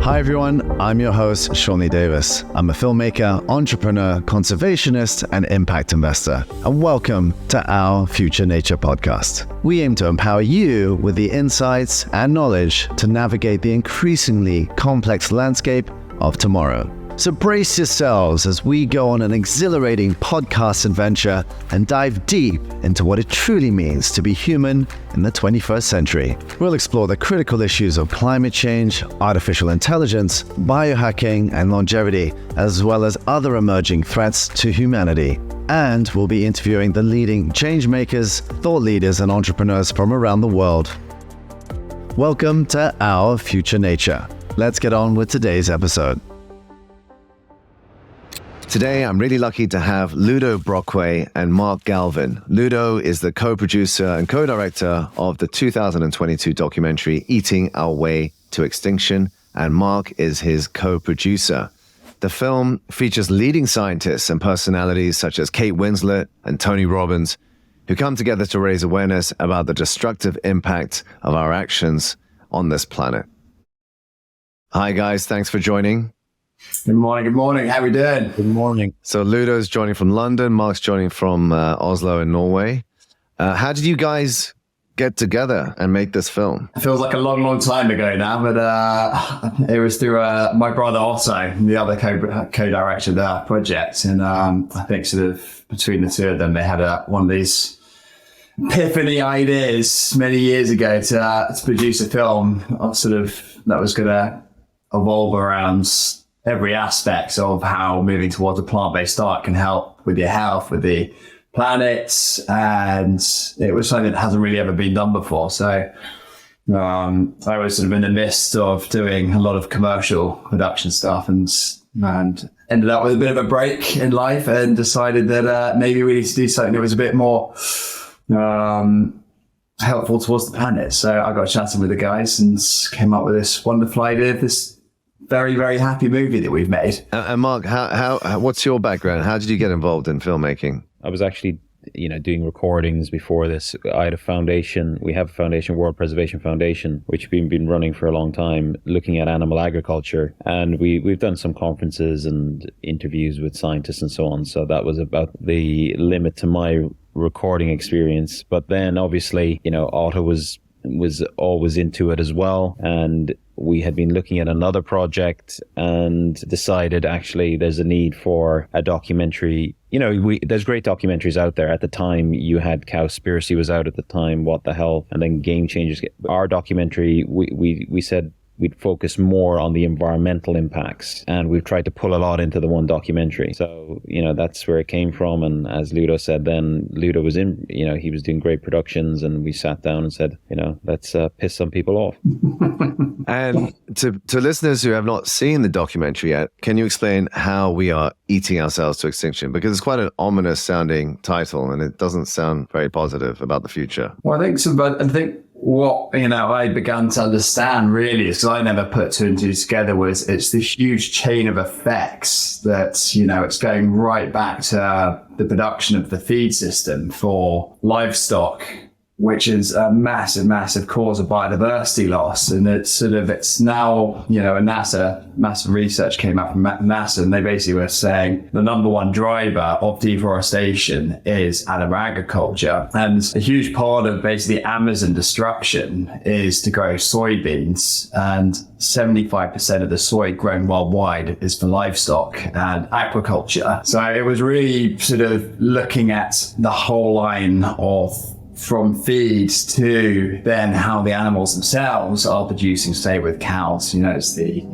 Hi everyone, I'm your host, Sean Lee-Davies. I'm a filmmaker, entrepreneur, conservationist, and impact investor. And welcome to our Future Nature podcast. We aim to empower you with the insights and knowledge to navigate the increasingly complex landscape of tomorrow. So brace yourselves as we go on an exhilarating podcast adventure and dive deep into what it truly means to be human in the 21st century. We'll explore the critical issues of climate change, artificial intelligence, biohacking, and longevity, as well as other emerging threats to humanity. And we'll be interviewing the leading change makers, thought leaders, and entrepreneurs from around the world. Welcome to Our Future Nature. Let's get on with today's episode. Today, I'm really lucky to have Ludo Brockway and Mark Galvin. Ludo is the co-producer and co-director of the 2022 documentary Eating Our Way to Extinction, and Mark is his co-producer. The film features leading scientists and personalities such as Kate Winslet and Tony Robbins, who come together to raise awareness about the destructive impact of our actions on this planet. Hi guys, thanks for joining. Good morning. How we doing? Good morning. So Ludo's joining from London, Mark's joining from Oslo in Norway. How did you guys get together and make this film? It feels like a long time ago now, but it was through my brother Otto, the other co-director of the project. And I think sort of between the two of them, they had one of these epiphany ideas many years ago to produce a film that was going to evolve around every aspect of how moving towards a plant-based diet can help with your health, with the planet, and it was something that hasn't really ever been done before. So I was sort of in the midst of doing a lot of commercial production stuff and ended up with a bit of a break in life and decided that maybe we need to do something that was a bit more helpful towards the planet. So I got chatting with the guys and came up with this wonderful idea of this very, very happy movie that we've made. And Mark, how what's your background? How did you get involved in filmmaking? I was actually, doing recordings before this. I had a foundation. We have a foundation, World Preservation Foundation, which we've been running for a long time, looking at animal agriculture. And we've done some conferences and interviews with scientists and so on. So that was about the limit to my recording experience. But then obviously, Otto was always into it as well. And we had been looking at another project and decided actually there's a need for a documentary. There's great documentaries out there. At the time, you had Cowspiracy was out at the time, What the Hell, and then Game Changers. Our documentary, we said we'd focus more on the environmental impacts, and we've tried to pull a lot into the one documentary. So, that's where it came from. And as Ludo said, then Ludo was he was doing great productions, and we sat down and said, let's piss some people off. And to listeners who have not seen the documentary yet, can you explain how we are eating ourselves to extinction? Because it's quite an ominous sounding title, and it doesn't sound very positive about the future. Well, I think so, but I think what I began to understand really is, because I never put two and two together, was it's this huge chain of effects that it's going right back to the production of the feed system for livestock, which is a massive cause of biodiversity loss. And it's now, massive research came out from NASA, and they basically were saying the number one driver of deforestation is animal agriculture. And a huge part of basically Amazon destruction is to grow soybeans, and 75% of the soy grown worldwide is for livestock and aquaculture. So it was really sort of looking at the whole line of from feeds to then how the animals themselves are producing, say with cows, it's the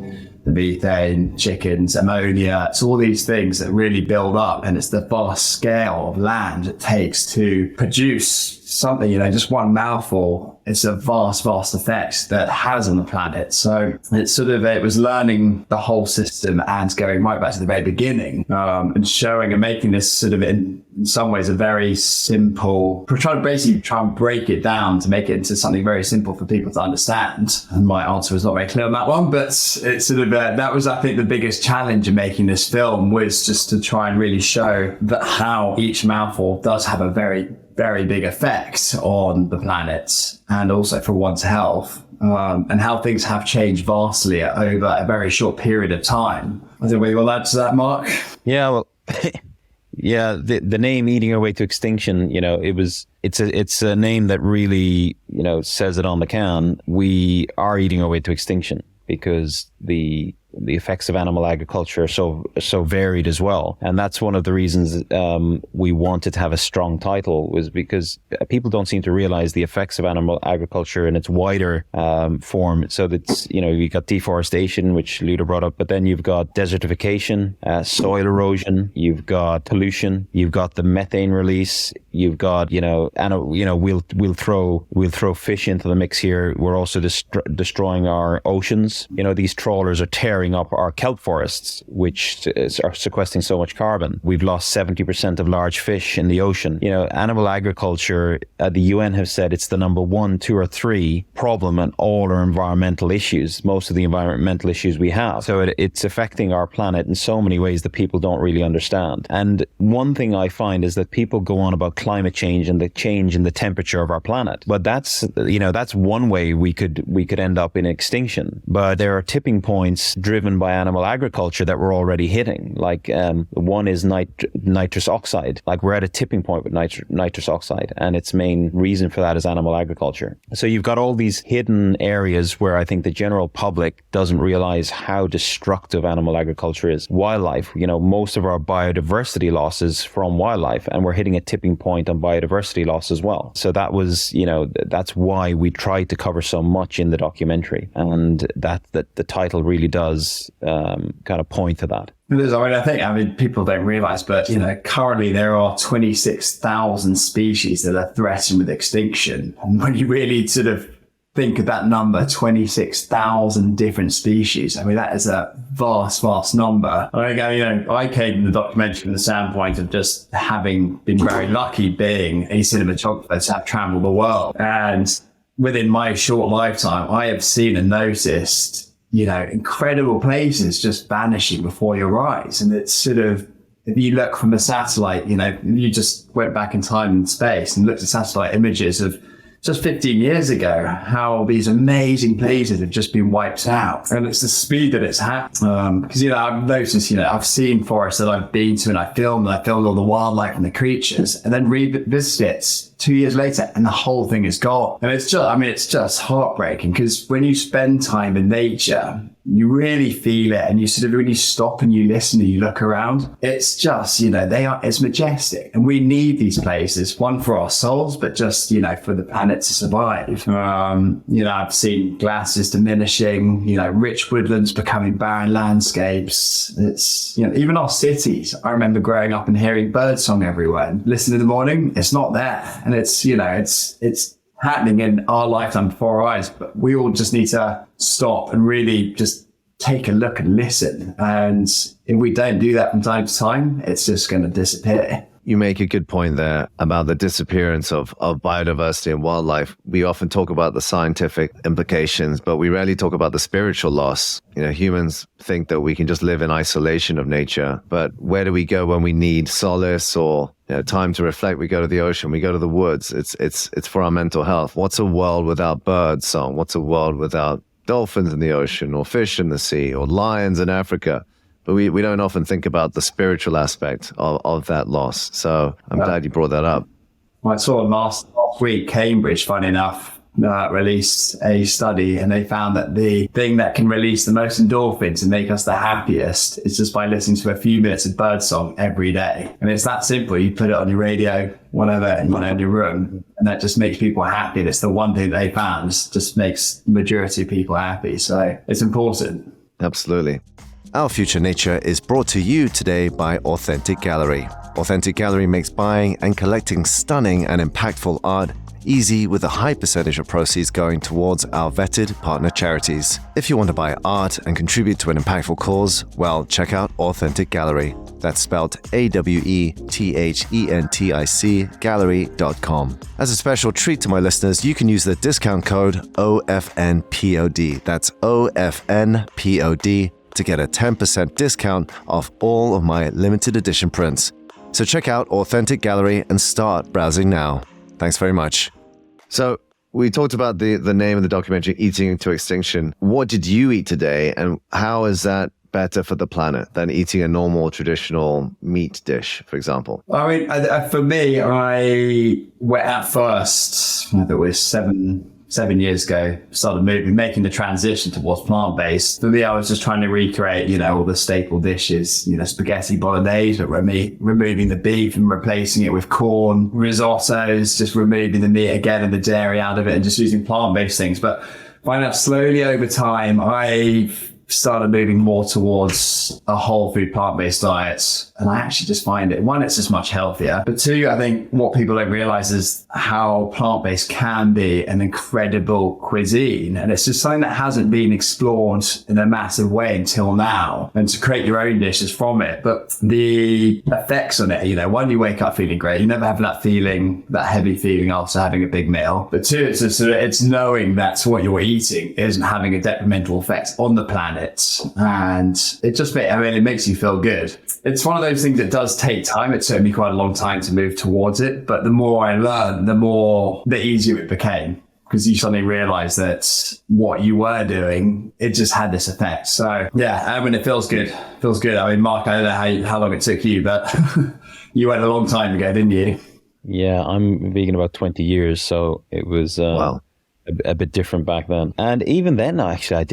methane, chickens, ammonia. It's all these things that really build up, and it's the vast scale of land it takes to produce something, just one mouthful. It's a vast effect that has on the planet. So it was learning the whole system and going right back to the very beginning, and showing and making this in some ways a very simple, trying to break it down to make it into something very simple for people to understand. And my answer was not very clear on that one, but it's that was, I think, the biggest challenge in making this film, was just to try and really show that how each mouthful does have a very very big effects on the planet and also for one's health, and how things have changed vastly over a very short period of time. I think we will add to that, Mark. Yeah, well, yeah, the name "Eating Our Way to Extinction," it's a name that really, says it on the can. We are eating our way to extinction because the effects of animal agriculture are so varied as well. And that's one of the reasons we wanted to have a strong title, was because people don't seem to realize the effects of animal agriculture in its wider form. So that's, you've got deforestation, which Ludo brought up, but then you've got desertification, soil erosion, you've got pollution, you've got the methane release, you've got, we'll throw fish into the mix here. We're also destroying our oceans. These trawlers are tearing up our kelp forests, which are sequestering so much carbon. We've lost 70% of large fish in the ocean. Animal agriculture, the UN have said it's the number 1, 2, or 3 problem in all our environmental issues, most of the environmental issues we have. So it's affecting our planet in so many ways that people don't really understand. And one thing I find is that people go on about climate change and the change in the temperature of our planet. But that's one way we could end up in extinction. But there are tipping points driven by animal agriculture that we're already hitting. Like one is nitrous oxide. Like we're at a tipping point with nitrous oxide, and its main reason for that is animal agriculture. So you've got all these hidden areas where I think the general public doesn't realize how destructive animal agriculture is. Wildlife, most of our biodiversity loss is from wildlife, and we're hitting a tipping point on biodiversity loss as well. So that was, that's why we tried to cover so much in the documentary, and that the title really does kind of point to that. I think people don't realize, but currently there are 26,000 species that are threatened with extinction. And when you really sort of think of that number, 26,000 different species, that is a vast number. I came in the documentary from the standpoint of just having been very lucky being a cinematographer to have traveled the world. And within my short lifetime, I have seen and noticed incredible places just vanishing before your eyes. And it's sort of, if you look from a satellite, you just went back in time and space and looked at satellite images of just 15 years ago, how these amazing places have just been wiped out. And it's the speed that it's happened. Because, I've noticed, I've seen forests that I've been to and I filmed all the wildlife and the creatures, and then revisit it 2 years later and the whole thing is gone. And it's just heartbreaking, because when you spend time in nature, you really feel it, and you sort of, when you stop and you listen and you look around, it's just, it's majestic. And we need these places, one for our souls, but just, for the planet to survive. I've seen glasses diminishing, rich woodlands becoming barren landscapes. It's, even our cities. I remember growing up and hearing birdsong everywhere, and listening in the morning, it's not there. And it's, it's happening in our lifetime before our eyes, but we all just need to stop and really just take a look and listen. And if we don't do that from time to time, it's just going to disappear. You make a good point there about the disappearance of biodiversity and wildlife. We often talk about the scientific implications, but we rarely talk about the spiritual loss. Humans think that we can just live in isolation of nature, but where do we go when we need solace or time to reflect? We go to the ocean, we go to the woods. It's for our mental health. What's a world without bird song? What's a world without dolphins in the ocean, or fish in the sea, or lions in Africa? But we don't often think about the spiritual aspect of that loss. So I'm glad you brought that up. I saw last week, Cambridge, funny enough, released a study, and they found that the thing that can release the most endorphins and make us the happiest is just by listening to a few minutes of birdsong every day. And it's that simple. You put it on your radio, whatever, in your room, and that just makes people happy. And it's the one thing they found just makes the majority of people happy. So it's important. Absolutely. Our Future Nature is brought to you today by Authentic Gallery. Authentic Gallery makes buying and collecting stunning and impactful art easy, with a high percentage of proceeds going towards our vetted partner charities. If you want to buy art and contribute to an impactful cause, well, check out Authentic Gallery. That's spelled AWETHENTIC gallery.com. As a special treat to my listeners, you can use the discount code OFNPOD. That's OFNPOD to get a 10% discount off all of my limited edition prints. So check out Authentic Gallery and start browsing now. Thanks very much. So we talked about the name of the documentary, Eating to Extinction. What did you eat today, and how is that better for the planet than eating a normal traditional meat dish, for example? I mean, for me, I went out first, I think it was seven years ago, started making the transition towards plant-based. For me, I was just trying to recreate, all the staple dishes, spaghetti bolognese, but removing the beef and replacing it with corn, risottos, just removing the meat again and the dairy out of it and just using plant-based things. But find out slowly over time, I've started moving more towards a whole food plant-based diet. And I actually just find it, one, it's just much healthier. But two, I think what people don't realize is how plant-based can be an incredible cuisine. And it's just something that hasn't been explored in a massive way until now. And to create your own dishes from it. But the effects on it, one, you wake up feeling great. You never have that heavy feeling after having a big meal. But two, it's knowing that what you're eating isn't having a detrimental effect on the planet. And it just it makes you feel good. It's one of those things that does take time. It took me quite a long time to move towards it, but the more I learned, the easier it became, because you suddenly realize that what you were doing, it just had this effect. So yeah, it feels good. I mean, Mark, I don't know how long it took you, but you went a long time ago, didn't you? Yeah, I'm vegan about 20 years, so it was wow. A bit different back then. And even then, actually,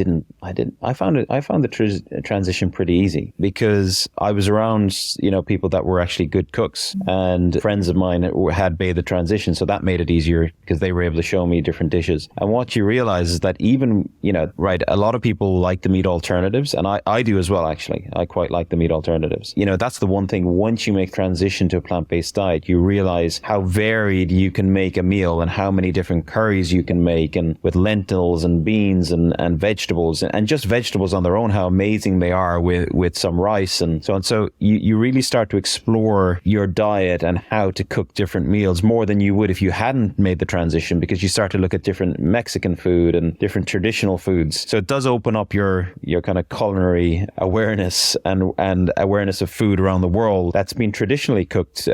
I found the transition pretty easy, because I was around, people that were actually good cooks, and friends of mine had made the transition. So that made it easier, because they were able to show me different dishes. And what you realize is that even, a lot of people like the meat alternatives, and I do as well, actually. I quite like the meat alternatives. That's the one thing, once you make transition to a plant-based diet, you realize how varied you can make a meal and how many different curries you can make, and with lentils and beans and vegetables, and just vegetables on their own, how amazing they are with some rice and so on. So you really start to explore your diet and how to cook different meals more than you would if you hadn't made the transition, because you start to look at different Mexican food and different traditional foods. So it does open up your kind of culinary awareness and awareness of food around the world that's been traditionally cooked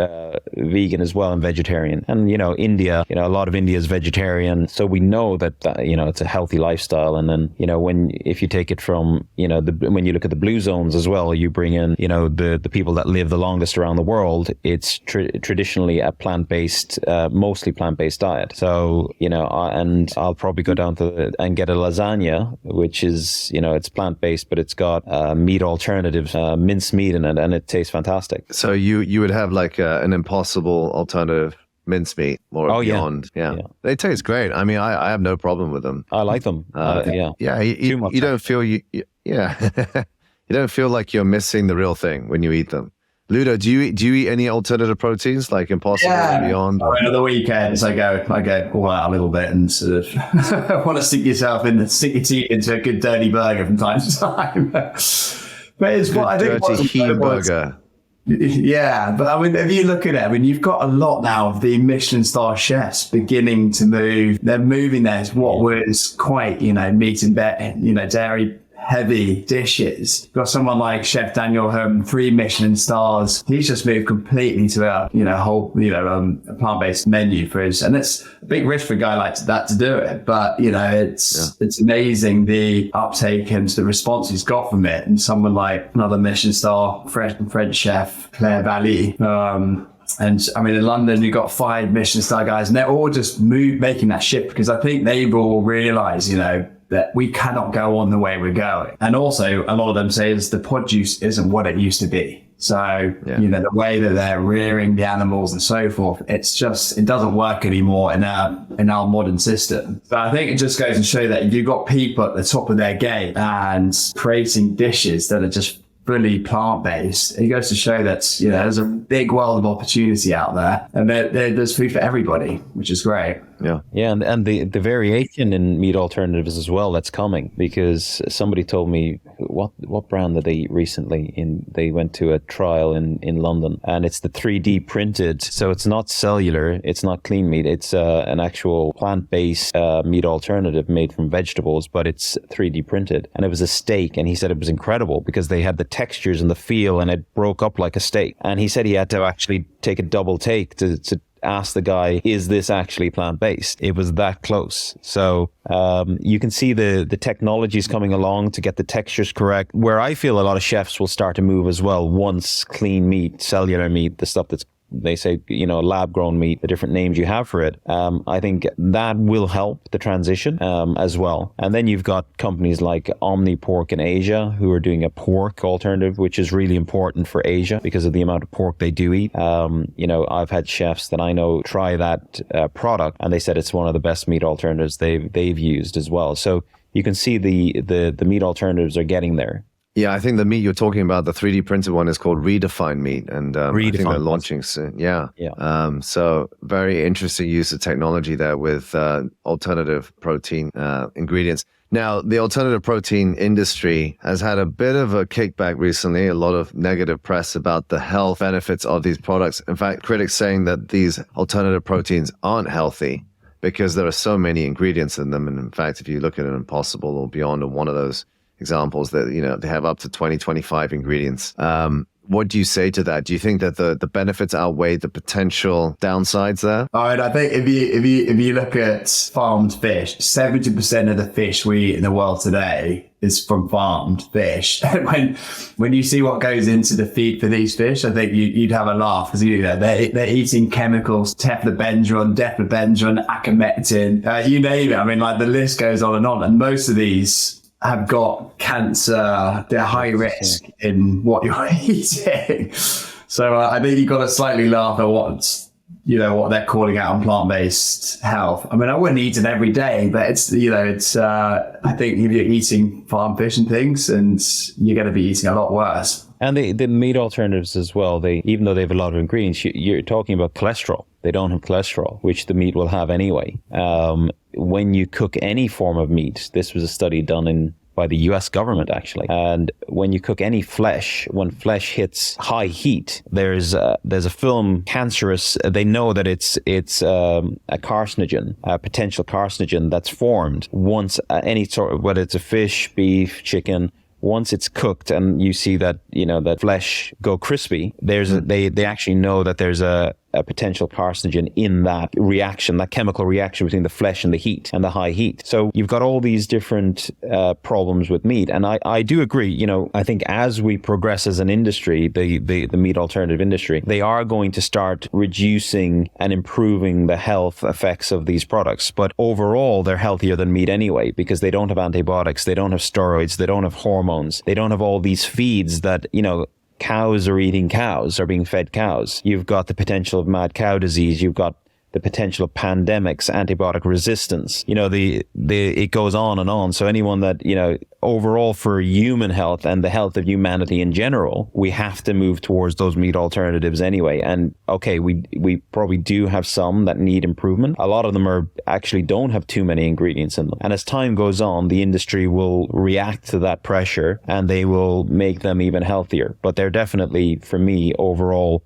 vegan as well, and vegetarian. And India, a lot of India is vegetarian, so we know that it's a healthy lifestyle. And then if you take it from when you look at the blue zones as well, you bring in the people that live the longest around the world, it's traditionally a mostly plant-based diet. So and I'll probably go down and get a lasagna, which is it's plant-based, but it's got meat alternatives, minced meat in it, and it tastes fantastic. So you would have like an Impossible alternative mincemeat or beyond. Yeah. They taste great. I mean, I have no problem with them. I like them. You don't feel you don't feel like you're missing the real thing when you eat them. Ludo, do you eat any alternative proteins like Impossible or Beyond? On the weekends, I go all out a little bit and sort of want to stick your teeth into a good dirty burger from time to time. But it's what I think. Dirty heat burger. Yeah, but I mean, if you look at it, you've got a lot now of the Michelin star chefs beginning to move. They're moving there. What was quite, meat and dairy heavy dishes. You've got someone like Chef Daniel Hum, 3 Michelin stars. He's just moved completely to a whole, a plant-based menu for his, and it's a big risk for a guy like that to do it. But, it's amazing the uptake and the response he's got from it. And someone like another Michelin star French chef, Claire Vallee, and I mean, in London, you've got 5 Michelin star guys, and they're all just making that shift, because I think they've all realized, that we cannot go on the way we're going. And also, a lot of them say is the produce isn't what it used to be. So, the way that they're rearing the animals and so forth, it doesn't work anymore in our modern system. But I think it just goes to show that if you've got people at the top of their game and creating dishes that are just fully plant-based, it goes to show that there's a big world of opportunity out there, and there's food for everybody, which is great. And the variation in meat alternatives as well that's coming, because somebody told me what brand did they eat recently. They went to a trial in London, and it's the 3D printed, so it's not cellular, it's not clean meat, it's an actual plant-based meat alternative made from vegetables, but it's 3D printed, and it was a steak, and he said it was incredible because they had the textures and the feel, and it broke up like a steak. And he said he had to actually take a double take to ask the guy, is this actually plant-based? It was that close. So you can see the technologies coming along to get the textures correct, where I feel a lot of chefs will start to move as well once clean meat, cellular meat, the stuff that's, they say, lab grown meat, the different names you have for it. I think that will help the transition as well. And then you've got companies like Omni Pork in Asia who are doing a pork alternative, which is really important for Asia because of the amount of pork they do eat. I've had chefs that I know try that product, and they said it's one of the best meat alternatives they've used as well. So you can see the meat alternatives are getting there. Yeah, I think the meat you're talking about, the 3D printed one, is called Redefined Meat, and I think they're launching soon. Yeah. So very interesting use of technology there with alternative protein ingredients. Now, the alternative protein industry has had a bit of a kickback recently, a lot of negative press about the health benefits of these products. In fact, critics saying that these alternative proteins aren't healthy because there are so many ingredients in them. And in fact, if you look at an Impossible or Beyond, or one of those examples that, they have up to 20, 25 ingredients. What do you say to that? Do you think that the benefits outweigh the potential downsides there? All right, I think if you look at farmed fish, 70% of the fish we eat in the world today is from farmed fish. when you see what goes into the feed for these fish, I think you'd have a laugh, because they're eating chemicals, teflobendron, acamectin, you name it. I mean, like, the list goes on, and most of these have got cancer. They're high risk in what you're eating. So I think you've got to slightly laugh at what they're calling out on plant-based health. I mean, I wouldn't eat it every day, but it's I think if you're eating farm fish and things, and you're going to be eating a lot worse. And the meat alternatives as well, even though they have a lot of ingredients, you're talking about cholesterol. They don't have cholesterol, which the meat will have anyway. When you cook any form of meat, this was a study done by the US government, actually. And when you cook any flesh, when flesh hits high heat, there's a film cancerous. They know that it's a carcinogen, a potential carcinogen that's formed once any sort of, whether it's a fish, beef, chicken. Once it's cooked and you see that, that flesh go crispy, they actually know that there's a potential carcinogen in that reaction, that chemical reaction between the flesh and the heat and the high heat. So you've got all these different problems with meat. And I do agree, I think as we progress as an industry, the meat alternative industry, they are going to start reducing and improving the health effects of these products. But overall, they're healthier than meat anyway, because they don't have antibiotics, they don't have steroids, they don't have hormones, they don't have all these feeds that, cows are eating cows, are being fed cows. You've got the potential of mad cow disease. You've got the potential of pandemics, antibiotic resistance. It goes on and on. So anyone that, overall for human health and the health of humanity in general, we have to move towards those meat alternatives anyway. And okay, we probably do have some that need improvement. A lot of them don't have too many ingredients in them. And as time goes on, the industry will react to that pressure and they will make them even healthier. But they're definitely, for me, overall,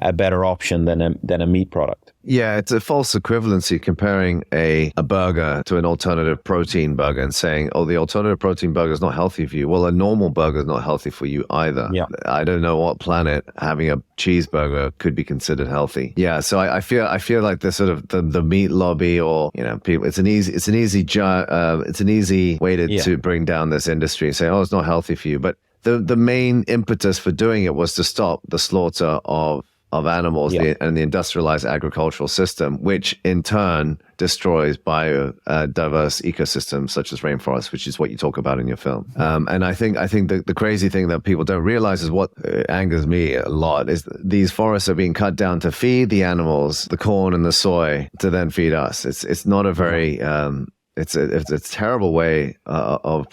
a better option than a meat product. Yeah, it's a false equivalency comparing a burger to an alternative protein burger and saying, the alternative protein burger is not healthy for you. Well, a normal burger is not healthy for you either. Yeah. I don't know what planet having a cheeseburger could be considered healthy. Yeah, so I feel like the sort of the meat lobby, or people, it's an easy way to bring down this industry and say, it's not healthy for you. But the main impetus for doing it was to stop the slaughter of animals and the industrialized agricultural system, which in turn destroys biodiverse ecosystems such as rainforests, which is what you talk about in your film. And I think the crazy thing that people don't realize is what angers me a lot is these forests are being cut down to feed the animals, the corn and the soy, to then feed us. It's not a very it's a terrible way of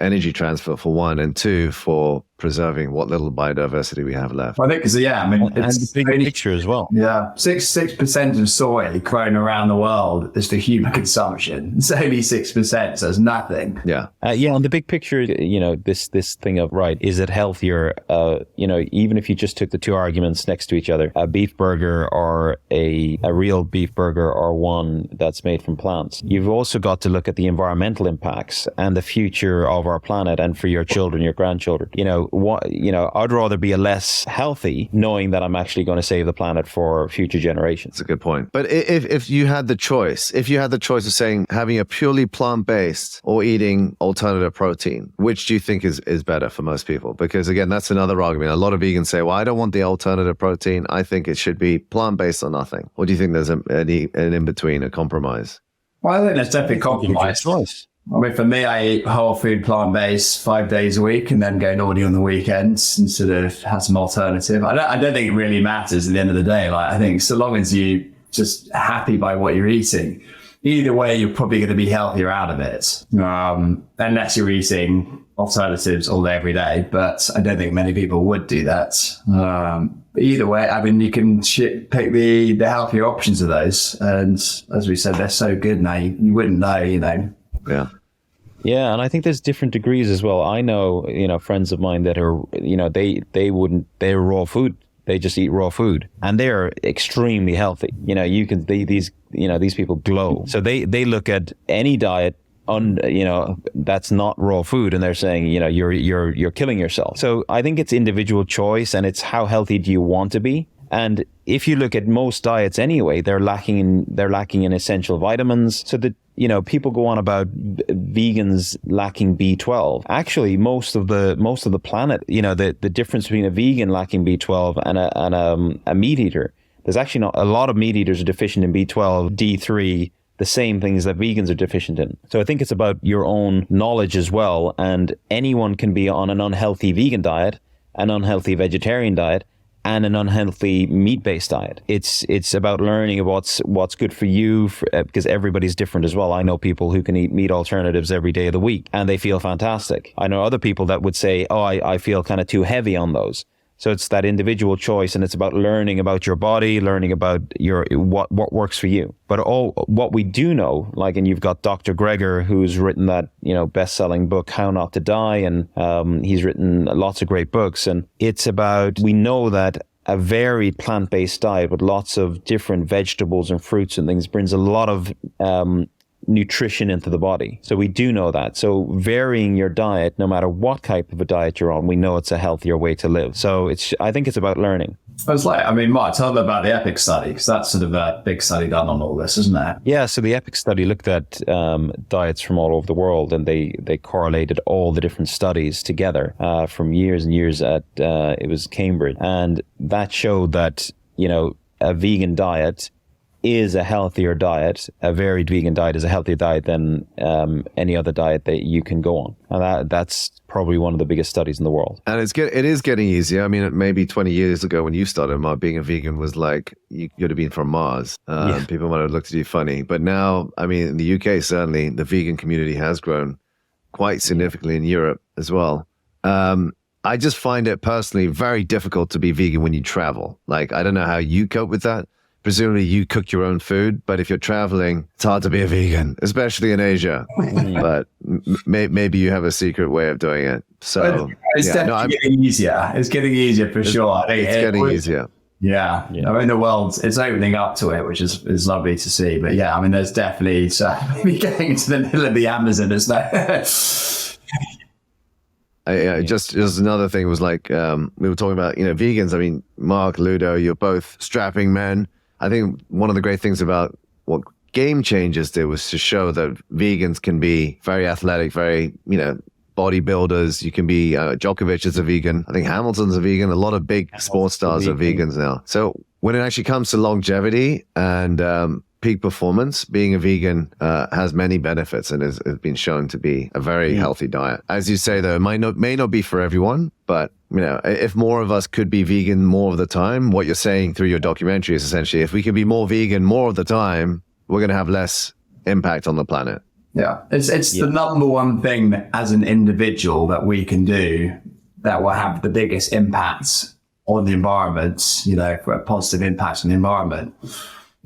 energy transfer, for one, and two, for preserving what little biodiversity we have left. I think it's the bigger picture as well. Yeah, 6% of soy grown around the world is for human consumption. It's only 6%, so it's nothing. Yeah, on the big picture, this thing of is it healthier? Even if you just took the two arguments next to each other, a beef burger or a real beef burger, or one that's made from plants. You've also got to look at the environmental impacts and the future of our planet, and for your children, your grandchildren. I'd rather be a less healthy knowing that I'm actually going to save the planet for future generations. That's a good point. But if you had the choice of saying having a purely plant-based or eating alternative protein, which do you think is better for most people? Because again, that's another argument. A lot of vegans say, well, I don't want the alternative protein. I think it should be plant-based or nothing. Or do you think there's an in-between, a compromise? Well, I think there's definitely compromise. I mean, for me, I eat whole food, plant-based 5 days a week and then go naughty on the weekends and sort of have some alternative. I don't think it really matters at the end of the day. Like, I think so long as you just happy by what you're eating, either way, you're probably going to be healthier out of it. Unless you're eating alternatives all day, every day. But I don't think many people would do that. But either way, I mean, you can pick the healthier options of those. And as we said, they're so good now, you wouldn't know, Yeah. Yeah, and I think there's different degrees as well. I know, friends of mine that are, they're raw food. They just eat raw food and they're extremely healthy. These people glow. So they look at any diet that's not raw food and they're saying, you're killing yourself. So I think it's individual choice and it's how healthy do you want to be? And if you look at most diets anyway, they're lacking in essential vitamins. So that, people go on about vegans lacking B12. Actually, most of the planet, the difference between a vegan lacking B12 and a meat eater, there's actually not a lot of meat eaters are deficient in B12, D3, the same things that vegans are deficient in. So I think it's about your own knowledge as well. And anyone can be on an unhealthy vegan diet, an unhealthy vegetarian diet, and an unhealthy meat-based diet. It's about learning what's good for you, because everybody's different as well. I know people who can eat meat alternatives every day of the week, and they feel fantastic. I know other people that would say, I feel kind of too heavy on those. So it's that individual choice, and it's about learning about your body, learning about what works for you. But what we do know, and you've got Dr. Greger, who's written that best-selling book How Not to Die, and he's written lots of great books. And it's about, we know that a varied plant-based diet with lots of different vegetables and fruits and things brings a lot of nutrition into the body. So we do know that. So varying your diet, no matter what type of a diet you're on, we know it's a healthier way to live. So I think it's about learning. Mark, tell them about the EPIC study, because that's sort of a big study done on all this, isn't it? Yeah, so the EPIC study looked at diets from all over the world, and they correlated all the different studies together from years and years at, it was Cambridge. And that showed that, a vegan diet is a healthier diet. A varied vegan diet is a healthier diet than any other diet that you can go on. And that's probably one of the biggest studies in the world. And it is getting easier. I mean, maybe 20 years ago when you started, Mark, being a vegan was like, you could have been from Mars. People might have looked at you funny. But now, I mean, in the UK, certainly, the vegan community has grown quite significantly in Europe as well. I just find it personally very difficult to be vegan when you travel. I don't know how you cope with that. Presumably you cook your own food, but if you're traveling, it's hard to be a vegan, especially in Asia. But maybe you have a secret way of doing it. So it's definitely getting easier. It's getting easier for sure. It's getting easier. Yeah. I mean, the world, it's opening up to it, which is lovely to see. But yeah, I mean, there's definitely, getting into the middle of the Amazon, isn't there? Just another thing was we were talking about, vegans. I mean, Mark, Ludo, you're both strapping men. I think one of the great things about what Game Changers did was to show that vegans can be very athletic, very, bodybuilders. You can be, Djokovic is a vegan. I think Hamilton's a vegan. A lot of big sports stars are vegans now. So when it actually comes to longevity and peak performance, being a vegan has many benefits and has been shown to be a very healthy diet. As you say, though, it may not be for everyone, but if more of us could be vegan more of the time, what you're saying through your documentary is essentially, if we can be more vegan more of the time, we're going to have less impact on the planet. Yeah, it's the number one thing as an individual that we can do that will have the biggest impacts on the environment, for a positive impact on the environment.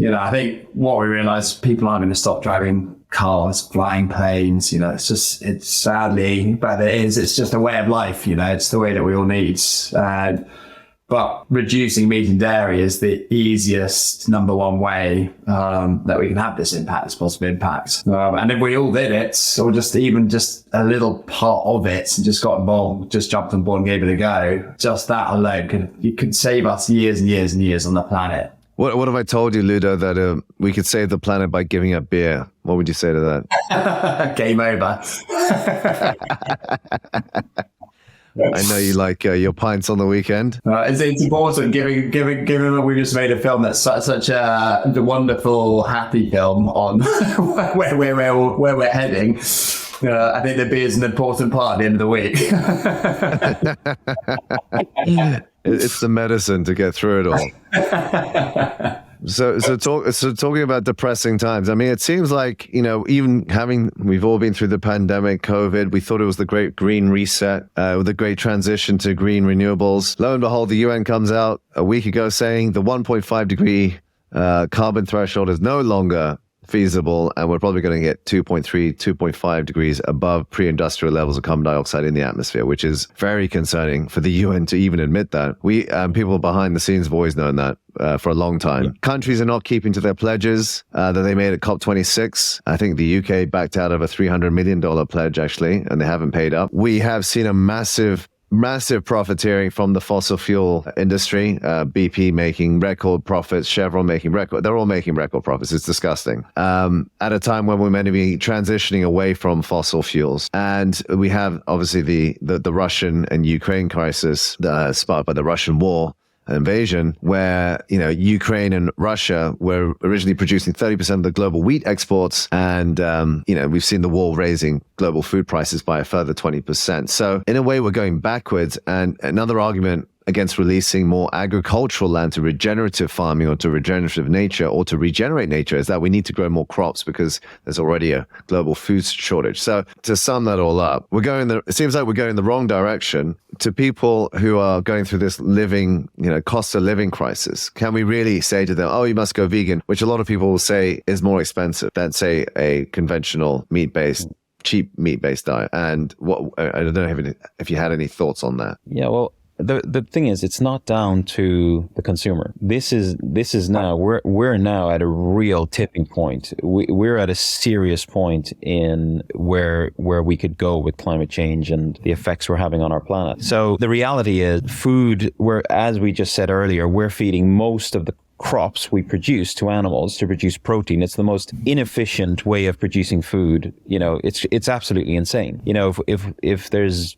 I think what we realize, people aren't going to stop driving cars, flying planes, it's sadly, but it's just a way of life, it's the way that we all need. But But reducing meat and dairy is the easiest number one way that we can have this impact, this positive impact. And if we all did it, or just a little part of it, and just got involved, just jumped on board and gave it a go, just that alone could save us years and years and years on the planet. What if I told you, Ludo, that we could save the planet by giving up beer? What would you say to that? Game over. I know you like your pints on the weekend. It's important, given that we just made a film that's such a wonderful, happy film on where we're heading. I think the beer is an important part at the end of the week. It's the medicine to get through it all. So talking about depressing times, I mean, it seems like, we've all been through the pandemic, COVID, we thought it was the great green reset, with the great transition to green renewables. Lo and behold, the UN comes out a week ago saying the 1.5 degree carbon threshold is no longer feasible, and we're probably going to get 2.3, 2.5 degrees above pre-industrial levels of carbon dioxide in the atmosphere, which is very concerning for the UN to even admit that. We people behind the scenes have always known that for a long time. Yeah. Countries are not keeping to their pledges that they made at COP26. I think the UK backed out of a $300 million pledge, actually, and they haven't paid up. We have seen a massive profiteering from the fossil fuel industry. BP making record profits, Chevron making record. They're all making record profits. It's disgusting. At a time when we're meant to be transitioning away from fossil fuels, and we have obviously the Russian and Ukraine crisis sparked by the Russian war. Invasion, where Ukraine and Russia were originally producing 30% of the global wheat exports, and we've seen the war raising global food prices by a further 20%. So in a way, we're going backwards. And another argument against releasing more agricultural land to regenerative farming or to regenerative nature or to regenerate nature is that we need to grow more crops because there's already a global food shortage. So to sum that all up, it seems like we're going the wrong direction. To people who are going through this cost of living crisis, can we really say to them, oh, you must go vegan, which a lot of people will say is more expensive than, say, a conventional cheap meat-based diet? And I don't know if you had any thoughts on that. Yeah, well, the thing is, it's not down to the consumer. This is now we're now at a real tipping point. We're at a serious point in where we could go with climate change and the effects we're having on our planet. So the reality is, food, as we just said earlier, we're feeding most of the crops we produce to animals to produce protein. It's the most inefficient way of producing food. It's absolutely insane. If there's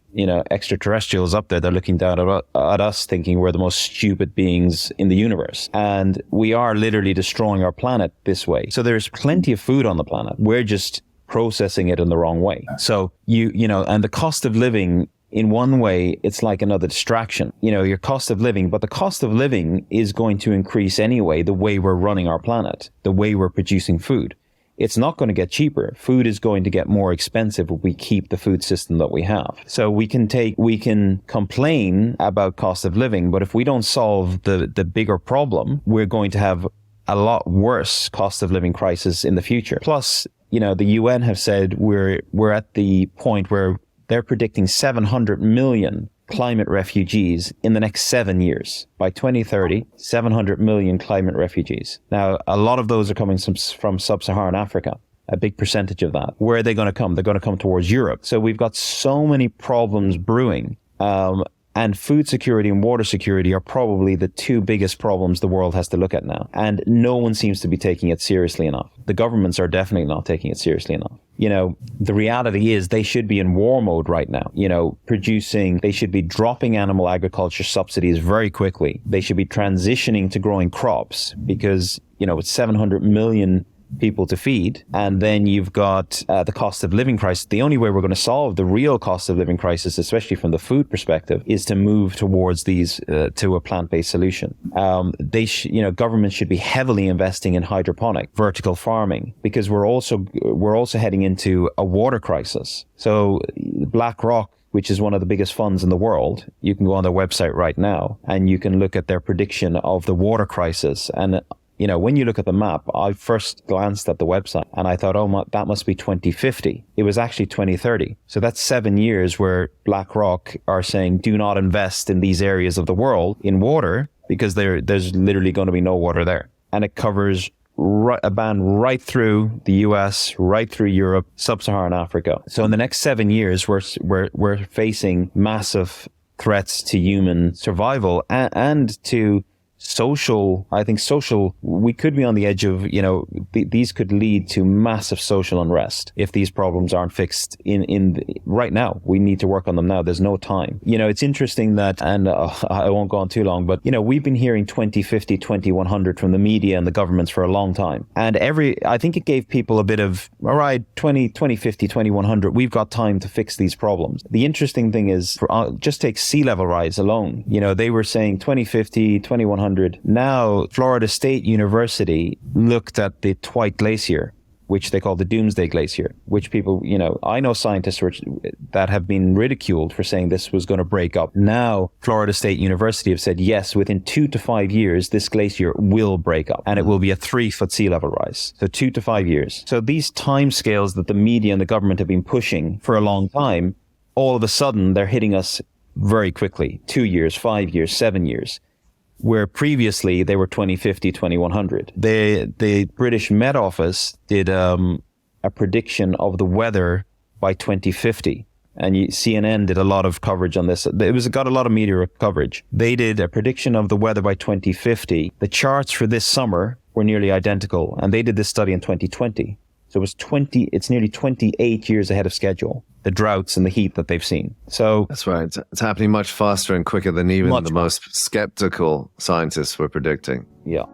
extraterrestrials up there, they're looking down at us thinking we're the most stupid beings in the universe, and we are literally destroying our planet this way. So there's plenty of food on the planet. We're just processing it in the wrong way. So and the cost of living, in one way, it's like another distraction, your cost of living, but the cost of living is going to increase anyway, the way we're running our planet, the way we're producing food. It's not going to get cheaper. Food is going to get more expensive if we keep the food system that we have. So we can complain about cost of living, but if we don't solve the bigger problem, we're going to have a lot worse cost of living crisis in the future. Plus, the UN have said we're at the point where they're predicting 700 million climate refugees in the next 7 years. By 2030, 700 million climate refugees. Now, a lot of those are coming from sub-Saharan Africa, a big percentage of that. Where are they going to come? They're going to come towards Europe. So we've got so many problems brewing. And food security and water security are probably the two biggest problems the world has to look at now. And no one seems to be taking it seriously enough. The governments are definitely not taking it seriously enough. The reality is they should be in war mode right now. They should be dropping animal agriculture subsidies very quickly. They should be transitioning to growing crops because, it's 700 million people to feed, and then you've got the cost of living crisis. The only way we're going to solve the real cost of living crisis, especially from the food perspective, is to move towards these to a plant-based solution. Governments should be heavily investing in hydroponic, vertical farming, because we're also heading into a water crisis. So BlackRock, which is one of the biggest funds in the world, you can go on their website right now and you can look at their prediction of the water crisis. And when you look at the map, I first glanced at the website and I thought, that must be 2050. It was actually 2030. So that's 7 years where BlackRock are saying, do not invest in these areas of the world in water, because there's literally going to be no water there. And it covers a band right through the US, right through Europe, sub-Saharan Africa. So in the next 7 years, we're facing massive threats to human survival and to social, we could be on the edge of, these could lead to massive social unrest if these problems aren't fixed right now. We need to work on them now. There's no time. It's interesting that, and I won't go on too long, but, we've been hearing 2050, 2100 from the media and the governments for a long time. And I think it gave people a bit of, all right, 2050, 2100, we've got time to fix these problems. The interesting thing is, just take sea level rise alone. They were saying 2050, 2100. Now, Florida State University looked at the Twite Glacier, which they call the Doomsday Glacier, which people, I know scientists that have been ridiculed for saying this was going to break up. Now, Florida State University have said, yes, within 2 to 5 years, this glacier will break up and it will be a 3-foot sea level rise. So 2 to 5 years. So these timescales that the media and the government have been pushing for a long time, all of a sudden, they're hitting us very quickly. 2 years, 5 years, 7 years. Where previously they were 2050, 2100. The British Met Office did a prediction of the weather by 2050. And CNN did a lot of coverage on this. It got a lot of media coverage. They did a prediction of the weather by 2050. The charts for this summer were nearly identical. And they did this study in 2020. So it's nearly 28 years ahead of schedule, the droughts and the heat that they've seen. So that's right. It's happening much faster and quicker than even the most skeptical scientists were predicting. Yeah.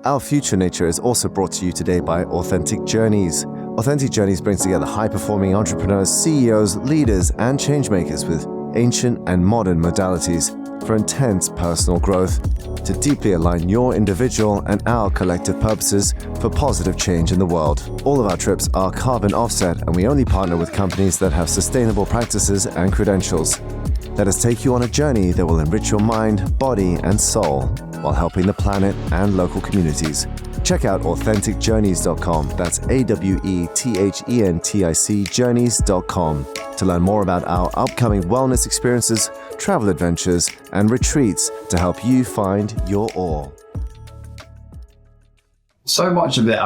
Our Future Nature is also brought to you today by Authentic Journeys. Authentic Journeys brings together high-performing entrepreneurs, CEOs, leaders, and changemakers with ancient and modern modalities for intense personal growth to deeply align your individual and our collective purposes for positive change in the world. All of our trips are carbon offset, and we only partner with companies that have sustainable practices and credentials. Let us take you on a journey that will enrich your mind, body, and soul while helping the planet and local communities. Check out AuthenticJourneys.com. That's AWETHENTIC journeys.com to learn more about our upcoming wellness experiences, travel adventures, and retreats to help you find your awe. So much of it,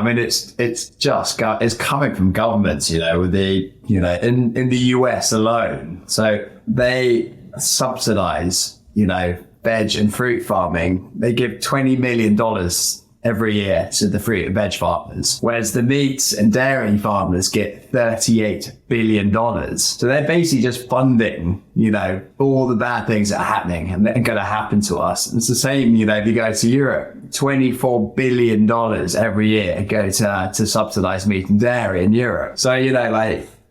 it's coming from governments, with the, in the US alone. So they subsidize, veg and fruit farming. They give $20 million every year to the fruit and veg farmers, whereas the meat and dairy farmers get $38 billion. So they're basically just funding, all the bad things that are happening and that are going to happen to us. And it's the same, if you go to Europe, $24 billion every year go to subsidize meat and dairy in Europe. So,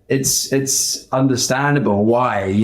it's understandable why,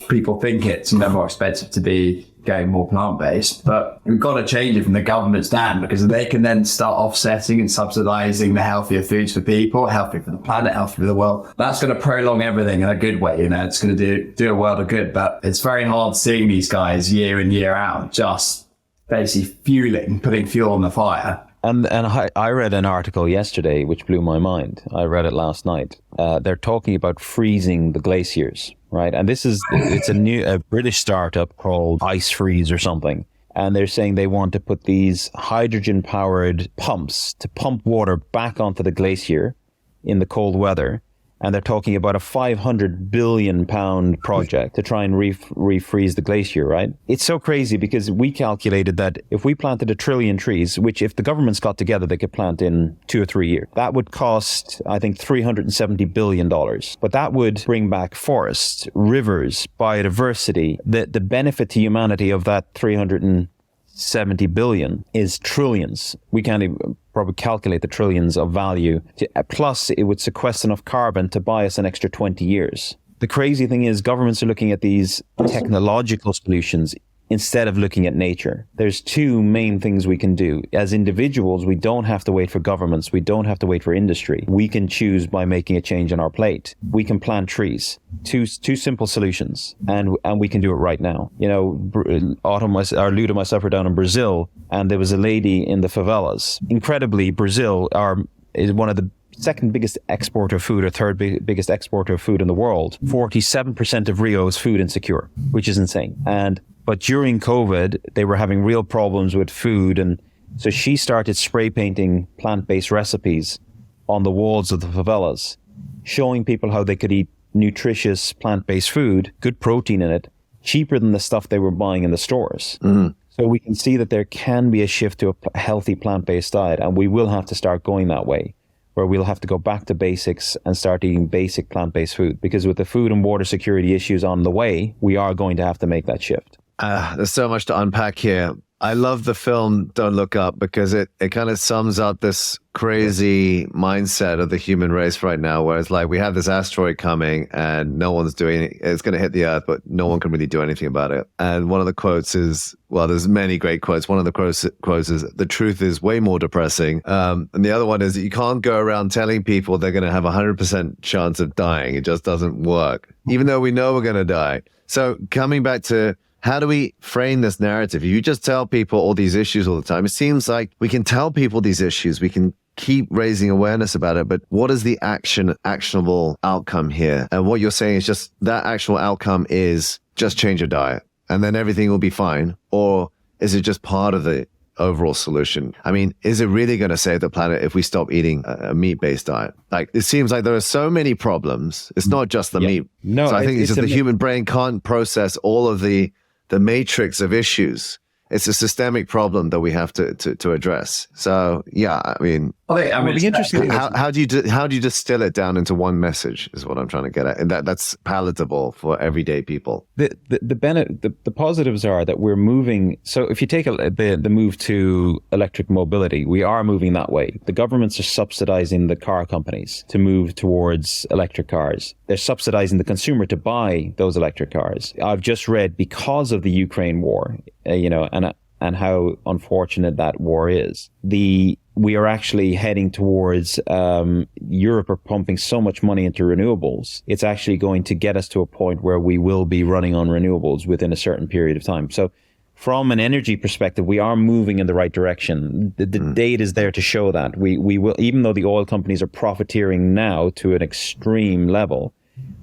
people think it's more expensive to be going more plant-based, but we've got to change it from the government's down, because they can then start offsetting and subsidizing the healthier foods for people, healthy for the planet, healthy for the world. That's going to prolong everything in a good way. It's going to do a world of good, but it's very hard seeing these guys year in, year out, just basically putting fuel on the fire. And I read an article yesterday which blew my mind. I read it last night. They're talking about freezing the glaciers, right? And it's a British startup called Ice Freeze or something. And they're saying they want to put these hydrogen-powered pumps to pump water back onto the glacier in the cold weather. And they're talking about a £500 billion project to try and refreeze the glacier, right? It's so crazy because we calculated that if we planted 1 trillion trees, which if the governments got together, they could plant in 2 or 3 years, that would cost, I think, $370 billion. But that would bring back forests, rivers, biodiversity. The benefit to humanity of that 370 billion is trillions. We can't even probably calculate the trillions of value. Plus, it would sequester enough carbon to buy us an extra 20 years. The crazy thing is governments are looking at these technological solutions instead of looking at nature. There's two main things we can do. As individuals, we don't have to wait for governments. We don't have to wait for industry. We can choose by making a change on our plate. We can plant trees. Two simple solutions, and we can do it right now. You know, Ludo and myself were down in Brazil, and there was a lady in the favelas. Incredibly, Brazil is one of the second biggest exporter of food, or third biggest exporter of food in the world. 47% of Rio is food insecure, which is insane. But during COVID, they were having real problems with food. And so she started spray painting plant-based recipes on the walls of the favelas, showing people how they could eat nutritious plant-based food, good protein in it, cheaper than the stuff they were buying in the stores. Mm-hmm. So we can see that there can be a shift to a healthy plant-based diet, and we will have to start going that way, where we'll have to go back to basics and start eating basic plant-based food. Because with the food and water security issues on the way, we are going to have to make that shift. There's so much to unpack here. I love the film Don't Look Up because it kind of sums up this crazy mindset of the human race right now, where it's like we have this asteroid coming and no one's doing it. It's going to hit the Earth, but no one can really do anything about it. And one of the quotes is, well, there's many great quotes. One of the quotes is, the truth is way more depressing. And the other one is that you can't go around telling people they're going to have 100% chance of dying. It just doesn't work, even though we know we're going to die. So coming back to, how do we frame this narrative? If you just tell people all these issues all the time, it seems like we can tell people these issues, we can keep raising awareness about it, but what is the actionable outcome here? And what you're saying is just that actual outcome is just change your diet and then everything will be fine? Or is it just part of the overall solution? I mean, is it really going to save the planet if we stop eating a meat-based diet? Like, it seems like there are so many problems. It's not just the meat. No, so I think it's just the human brain can't process all of the matrix of issues. It's a systemic problem that we have to address. So yeah, I mean, it's interesting. How do you distill it down into one message is what I'm trying to get at, and that's palatable for everyday people. The positives are that we're moving. So if you take the move to electric mobility, we are moving that way. The governments are subsidizing the car companies to move towards electric cars. They're subsidizing the consumer to buy those electric cars. I've just read, because of the Ukraine war, and how unfortunate that war is, we are actually heading towards Europe are pumping so much money into renewables. It's actually going to get us to a point where we will be running on renewables within a certain period of time. So from an energy perspective, we are moving in the right direction. The data is there to show that. We will, even though the oil companies are profiteering now to an extreme level,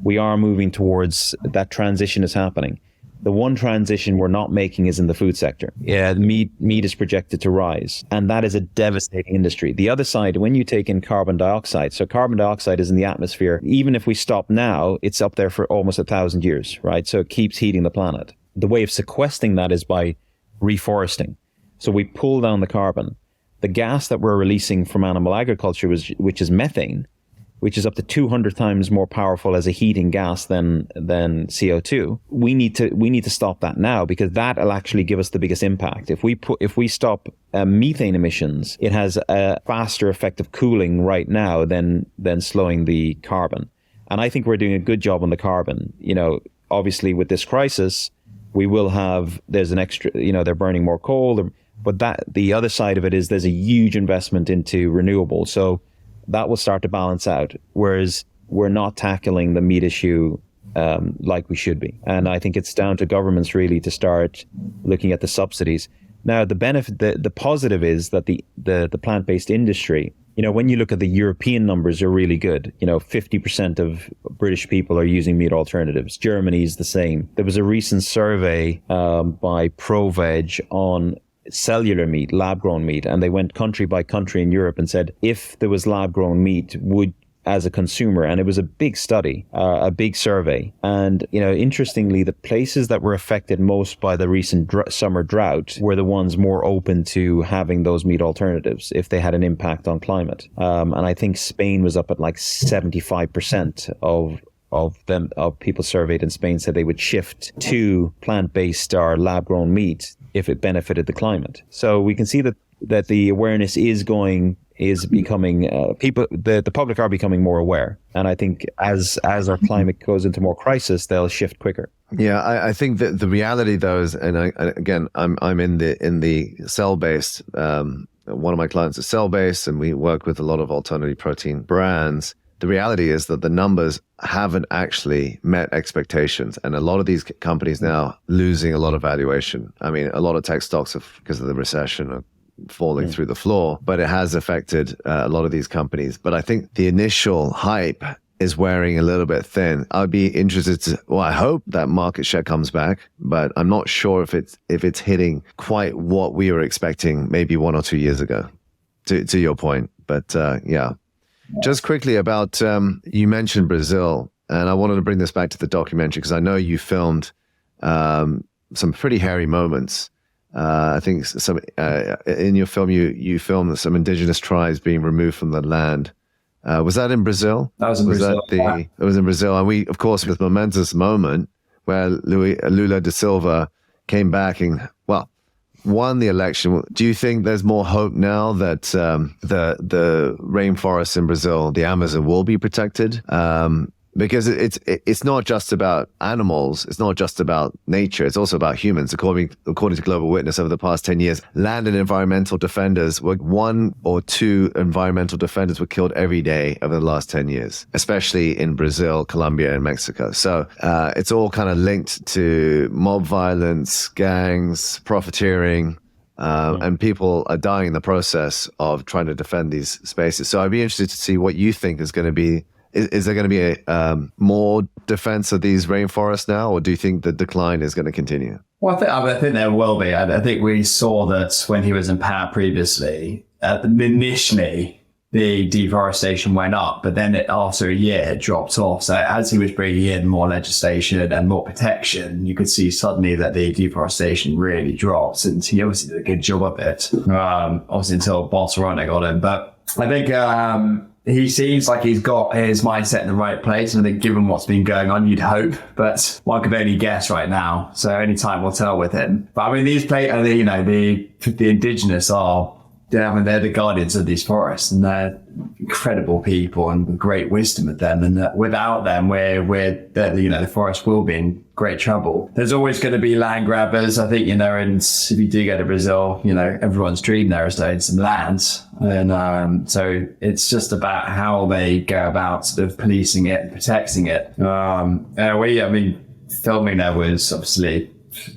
we are moving towards that. Transition is happening. The one transition we're not making is in the food sector. Yeah, meat is projected to rise, and that is a devastating industry. The other side, when you take in carbon dioxide, so carbon dioxide is in the atmosphere. Even if we stop now, it's up there for almost 1,000 years, right? So it keeps heating the planet. The way of sequestering that is by reforesting. So we pull down the carbon. The gas that we're releasing from animal agriculture, which is methane, which is up to 200 times more powerful as a heating gas than CO2. We need to stop that now, because that'll actually give us the biggest impact. If we stop methane emissions, it has a faster effect of cooling right now than slowing the carbon. And I think we're doing a good job on the carbon. Obviously with this crisis, we will have, there's an extra, they're burning more coal, but the other side of it is there's a huge investment into renewables. So that will start to balance out, whereas we're not tackling the meat issue like we should be. And I think it's down to governments really to start looking at the subsidies. Now, the benefit, the positive is that the plant-based industry, when you look at the European numbers, are really good. 50% of British people are using meat alternatives. Germany is the same. There was a recent survey by ProVeg on cellular meat, lab-grown meat, and they went country by country in Europe and said, if there was lab-grown meat, would, as a consumer, and it was a big study, a big survey. And, interestingly, the places that were affected most by the recent summer drought were the ones more open to having those meat alternatives if they had an impact on climate. And I think Spain was up at like 75% of people surveyed in Spain said they would shift to plant-based or lab-grown meat if it benefited the climate. So we can see that that the awareness is becoming the public are becoming more aware, and I think as our climate goes into more crisis, they'll shift quicker. Yeah, I think that the reality though is, and I'm in the cell based. One of my clients is cell based, and we work with a lot of alternative protein brands. The reality is that the numbers haven't actually met expectations, and a lot of these companies now losing a lot of valuation. I mean, a lot of tech stocks because of the recession are falling through the floor, but it has affected a lot of these companies. But I think the initial hype is wearing a little bit thin. I'd be interested I hope that market share comes back, but I'm not sure if it's hitting quite what we were expecting maybe 1 or 2 years ago, to your point. But yeah. Just quickly about, you mentioned Brazil, and I wanted to bring this back to the documentary because I know you filmed some pretty hairy moments. I think in your film, you filmed some indigenous tribes being removed from the land. Was that in Brazil? That was in Brazil. It was in Brazil. And we, of course, this momentous moment where Lula da Silva came back and, won the election. Do you think there's more hope now that the rainforests in Brazil, the Amazon, will be protected? Because it's not just about animals, it's not just about nature, it's also about humans. According to Global Witness, over the past 10 years, land and environmental defenders 1 or 2 environmental defenders were killed every day over the last 10 years, especially in Brazil, Colombia, and Mexico. So it's all kind of linked to mob violence, gangs, profiteering, and people are dying in the process of trying to defend these spaces. So I'd be interested to see what you think is going to be. Is there going to be a more defense of these rainforests now, or do you think the decline is going to continue? Well, I think there will be. I think we saw that when he was in power previously, initially the deforestation went up, but then after a year it dropped off. So as he was bringing in more legislation and more protection, you could see suddenly that the deforestation really dropped, and he obviously did a good job of it, obviously until Bolsonaro got in. But I think he seems like he's got his mindset in the right place. And I think given what's been going on, you'd hope, but one could only guess right now. So only time will tell with him. But I mean, these the Indigenous they're the guardians of these forests, and they're incredible people and with great wisdom of them. And without them, the forest will be in great trouble. There's always going to be land grabbers, I think, and if you do go to Brazil, everyone's dream there is to own some land. And so it's just about how they go about sort of policing it and protecting it. Filming there was obviously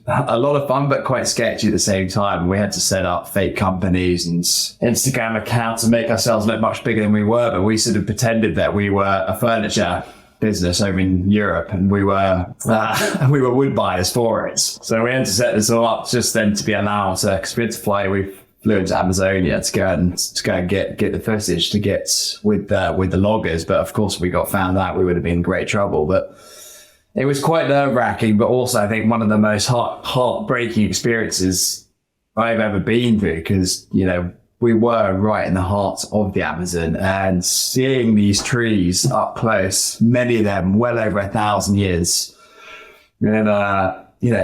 a lot of fun, but quite sketchy at the same time. We had to set up fake companies and Instagram accounts and make ourselves look much bigger than we were. But we sort of pretended that we were a furniture business over in Europe, and we were wood buyers for it. So we had to set this all up just then to be allowed to, because we had to fly. We flew into Amazonia to go and get the footage to get with the loggers. But of course, we got found out, we would have been in great trouble. But it was quite nerve-wracking, but also I think one of the most heartbreaking experiences I've ever been through, because, we were right in the heart of the Amazon, and seeing these trees up close, many of them well over 1,000 years. And,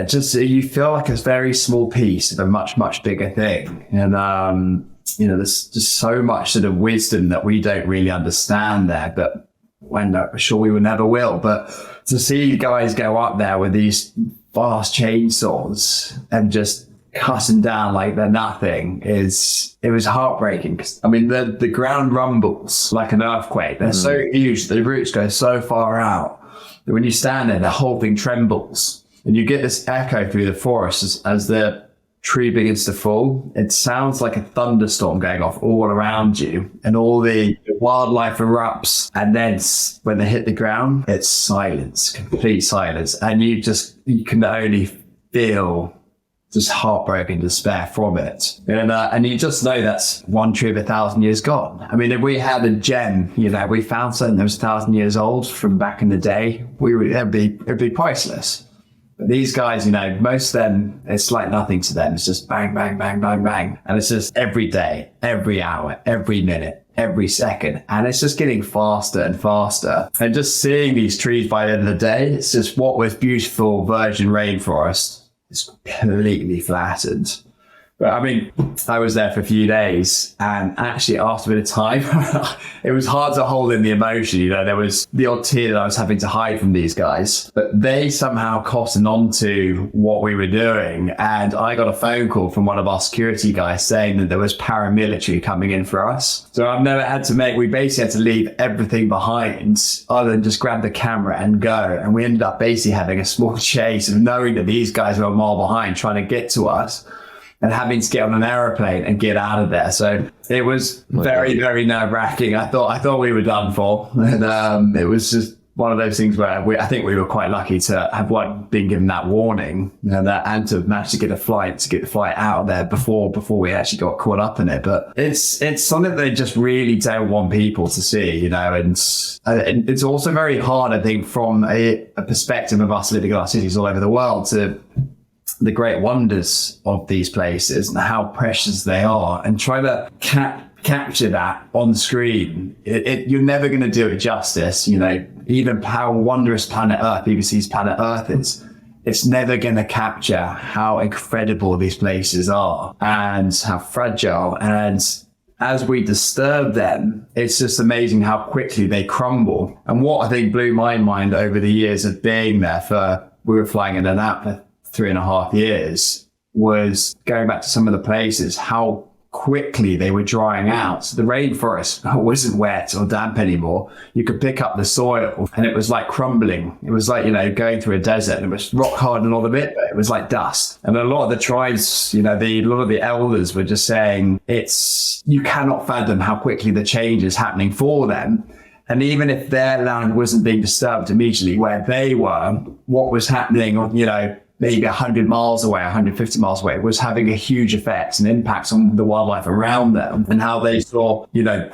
just you feel like a very small piece of a much, much bigger thing. And, there's just so much sort of wisdom that we don't really understand there, but when I'm sure we never will. But to see guys go up there with these vast chainsaws and just cutting down like they're nothing it was heartbreaking. The ground rumbles like an earthquake. They're so huge, the roots go so far out that when you stand there, the whole thing trembles, and you get this echo through the forest as the tree begins to fall. It sounds like a thunderstorm going off all around you, and all the wildlife erupts, and then when they hit the ground, it's silence, complete silence, and you can only feel just heartbreaking despair from it. And you just know that's one tree of 1,000 years gone. If we had a gem, we found something that was 1,000 years old from back in the day, it'd be priceless. But these guys, most of them, it's like nothing to them. It's just bang, bang, bang, bang, bang. And it's just every day, every hour, every minute, every second. And it's just getting faster and faster. And just seeing these trees by the end of the day, it's just what was beautiful virgin rainforest is completely flattened. But I mean, I was there for a few days, and actually after a bit of time, it was hard to hold in the emotion. You know, there was the odd tear that I was having to hide from these guys, but they somehow cottoned on to what we were doing. And I got a phone call from one of our security guys saying that there was paramilitary coming in for us. So I've never had to we basically had to leave everything behind other than just grab the camera and go. And we ended up basically having a small chase of knowing that these guys were a mile behind trying to get to us, and having to get on an aeroplane and get out of there. So it was very, very nerve-wracking. I thought we were done for. And it was just one of those things where I think we were quite lucky to have been given that warning, and to manage to get the flight out of there before we actually got caught up in it. But it's something they just really don't want people to see, you know, and it's also very hard, I think, from a perspective of us living in our cities all over the world, to the great wonders of these places and how precious they are, and try to capture that on screen. You're never going to do it justice. You know, even how wondrous planet Earth, BBC's Planet Earth is, it's never going to capture how incredible these places are and how fragile. And as we disturb them, it's just amazing how quickly they crumble. And what I think blew my mind over the years of being there we were flying in and out for 3.5 years, was going back to some of the places, how quickly they were drying out. So the rainforest wasn't wet or damp anymore. You could pick up the soil and it was like crumbling. It was like, you know, going through a desert, and it was rock hard and all of it, but it was like dust. And a lot of the tribes, you know, a lot of the elders were just saying, you cannot fathom how quickly the change is happening for them. And even if their land wasn't being disturbed immediately where they were, what was happening, you know, maybe 100 miles away, 150 miles away, was having a huge effect and impact on the wildlife around them, and how they saw, you know,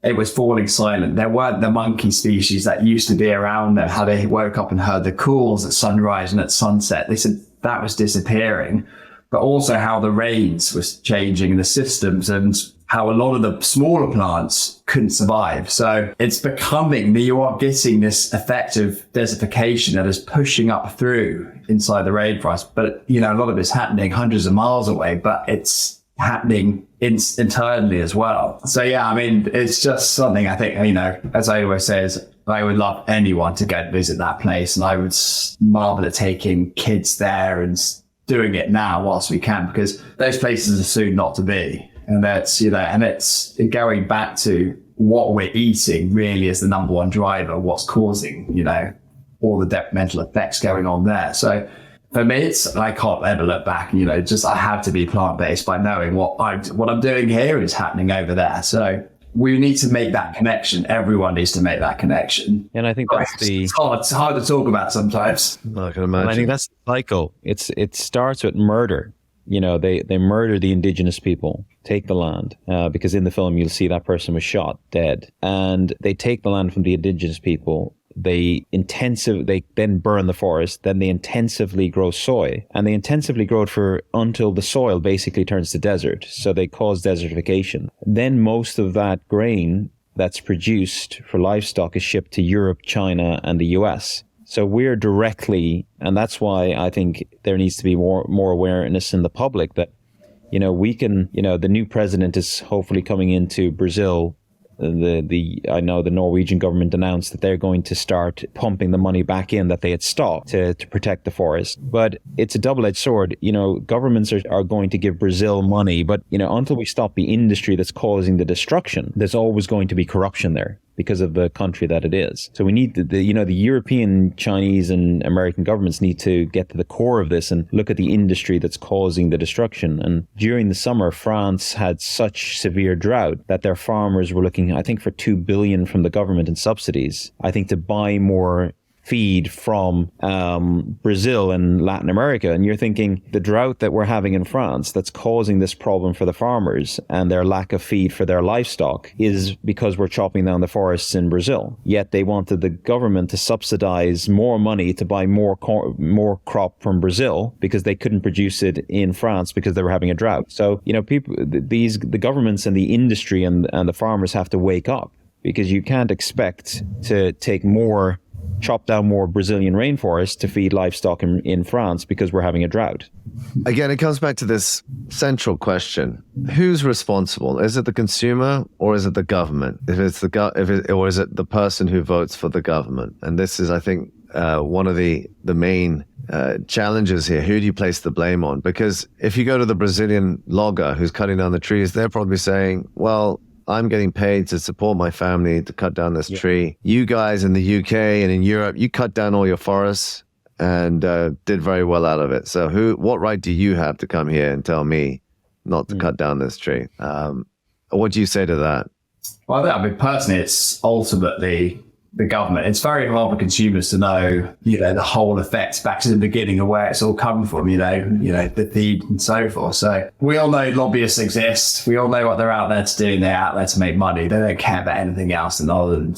it was falling silent. There weren't the monkey species that used to be around them, how they woke up and heard the calls at sunrise and at sunset. They said that was disappearing, but also how the rains was changing the systems, and how a lot of the smaller plants couldn't survive. So it's becoming that you are getting this effect of desertification that is pushing up through inside the rainforest. But, you know, a lot of it's happening hundreds of miles away, but it's happening internally as well. So, yeah, I mean, it's just something I think, you know, as I always say, is I would love anyone to go and visit that place. And I would marvel at taking kids there and doing it now whilst we can, because those places are soon not to be. And that's, you know, and it's going back to what we're eating really is the number one driver, what's causing, you know, all the detrimental effects going on there. So for me, I can't ever look back, you know, just I have to be plant-based by knowing what I'm doing here is happening over there. So we need to make that connection. Everyone needs to make that connection. And I think that's it's hard to talk about sometimes. I can imagine. And I think that's the cycle. It starts with murder. You know, they murder the indigenous people, take the land, because in the film you'll see that person was shot dead, and they take the land from the indigenous people. They then burn the forest, then they intensively grow soy, and they intensively grow it until the soil basically turns to desert. So they cause desertification. Then most of that grain that's produced for livestock is shipped to Europe, China, and the US. So we're directly, and that's why I think there needs to be more awareness in the public that, you know, we can, you know, the new president is hopefully coming into Brazil. I know the Norwegian government announced that they're going to start pumping the money back in that they had stopped to protect the forest. But it's a double-edged sword. You know, governments are going to give Brazil money, but, you know, until we stop the industry that's causing the destruction, there's always going to be corruption there, because of the country that it is. So we need the European, Chinese, and American governments need to get to the core of this and look at the industry that's causing the destruction. And during the summer, France had such severe drought that their farmers were looking, I think, for $2 billion from the government in subsidies, I think, to buy more feed from Brazil and Latin America. And you're thinking the drought that we're having in France that's causing this problem for the farmers and their lack of feed for their livestock is because we're chopping down the forests in Brazil. Yet they wanted the government to subsidize more money to buy more crop from Brazil because they couldn't produce it in France because they were having a drought. So, you know, the governments and the industry and the farmers have to wake up, because you can't expect to chop down more Brazilian rainforests to feed livestock in France because we're having a drought. Again, it comes back to this central question: who's responsible? Is it the consumer or is it the government? Or is it the person who votes for the government? And this is, I think, one of the main challenges here. Who do you place the blame on? Because if you go to the Brazilian logger who's cutting down the trees, they're probably saying, well, I'm getting paid to support my family to cut down this tree. You guys in the UK and in Europe, you cut down all your forests and did very well out of it. So what right do you have to come here and tell me not to cut down this tree? What do you say to that? Well, I mean, personally, it's ultimately the government. It's very hard for consumers to know, the whole effects back to the beginning of where it's all come from, the feed and so forth. So we all know lobbyists exist. We all know what they're out there to do. They're out there to make money. They don't care about anything else other than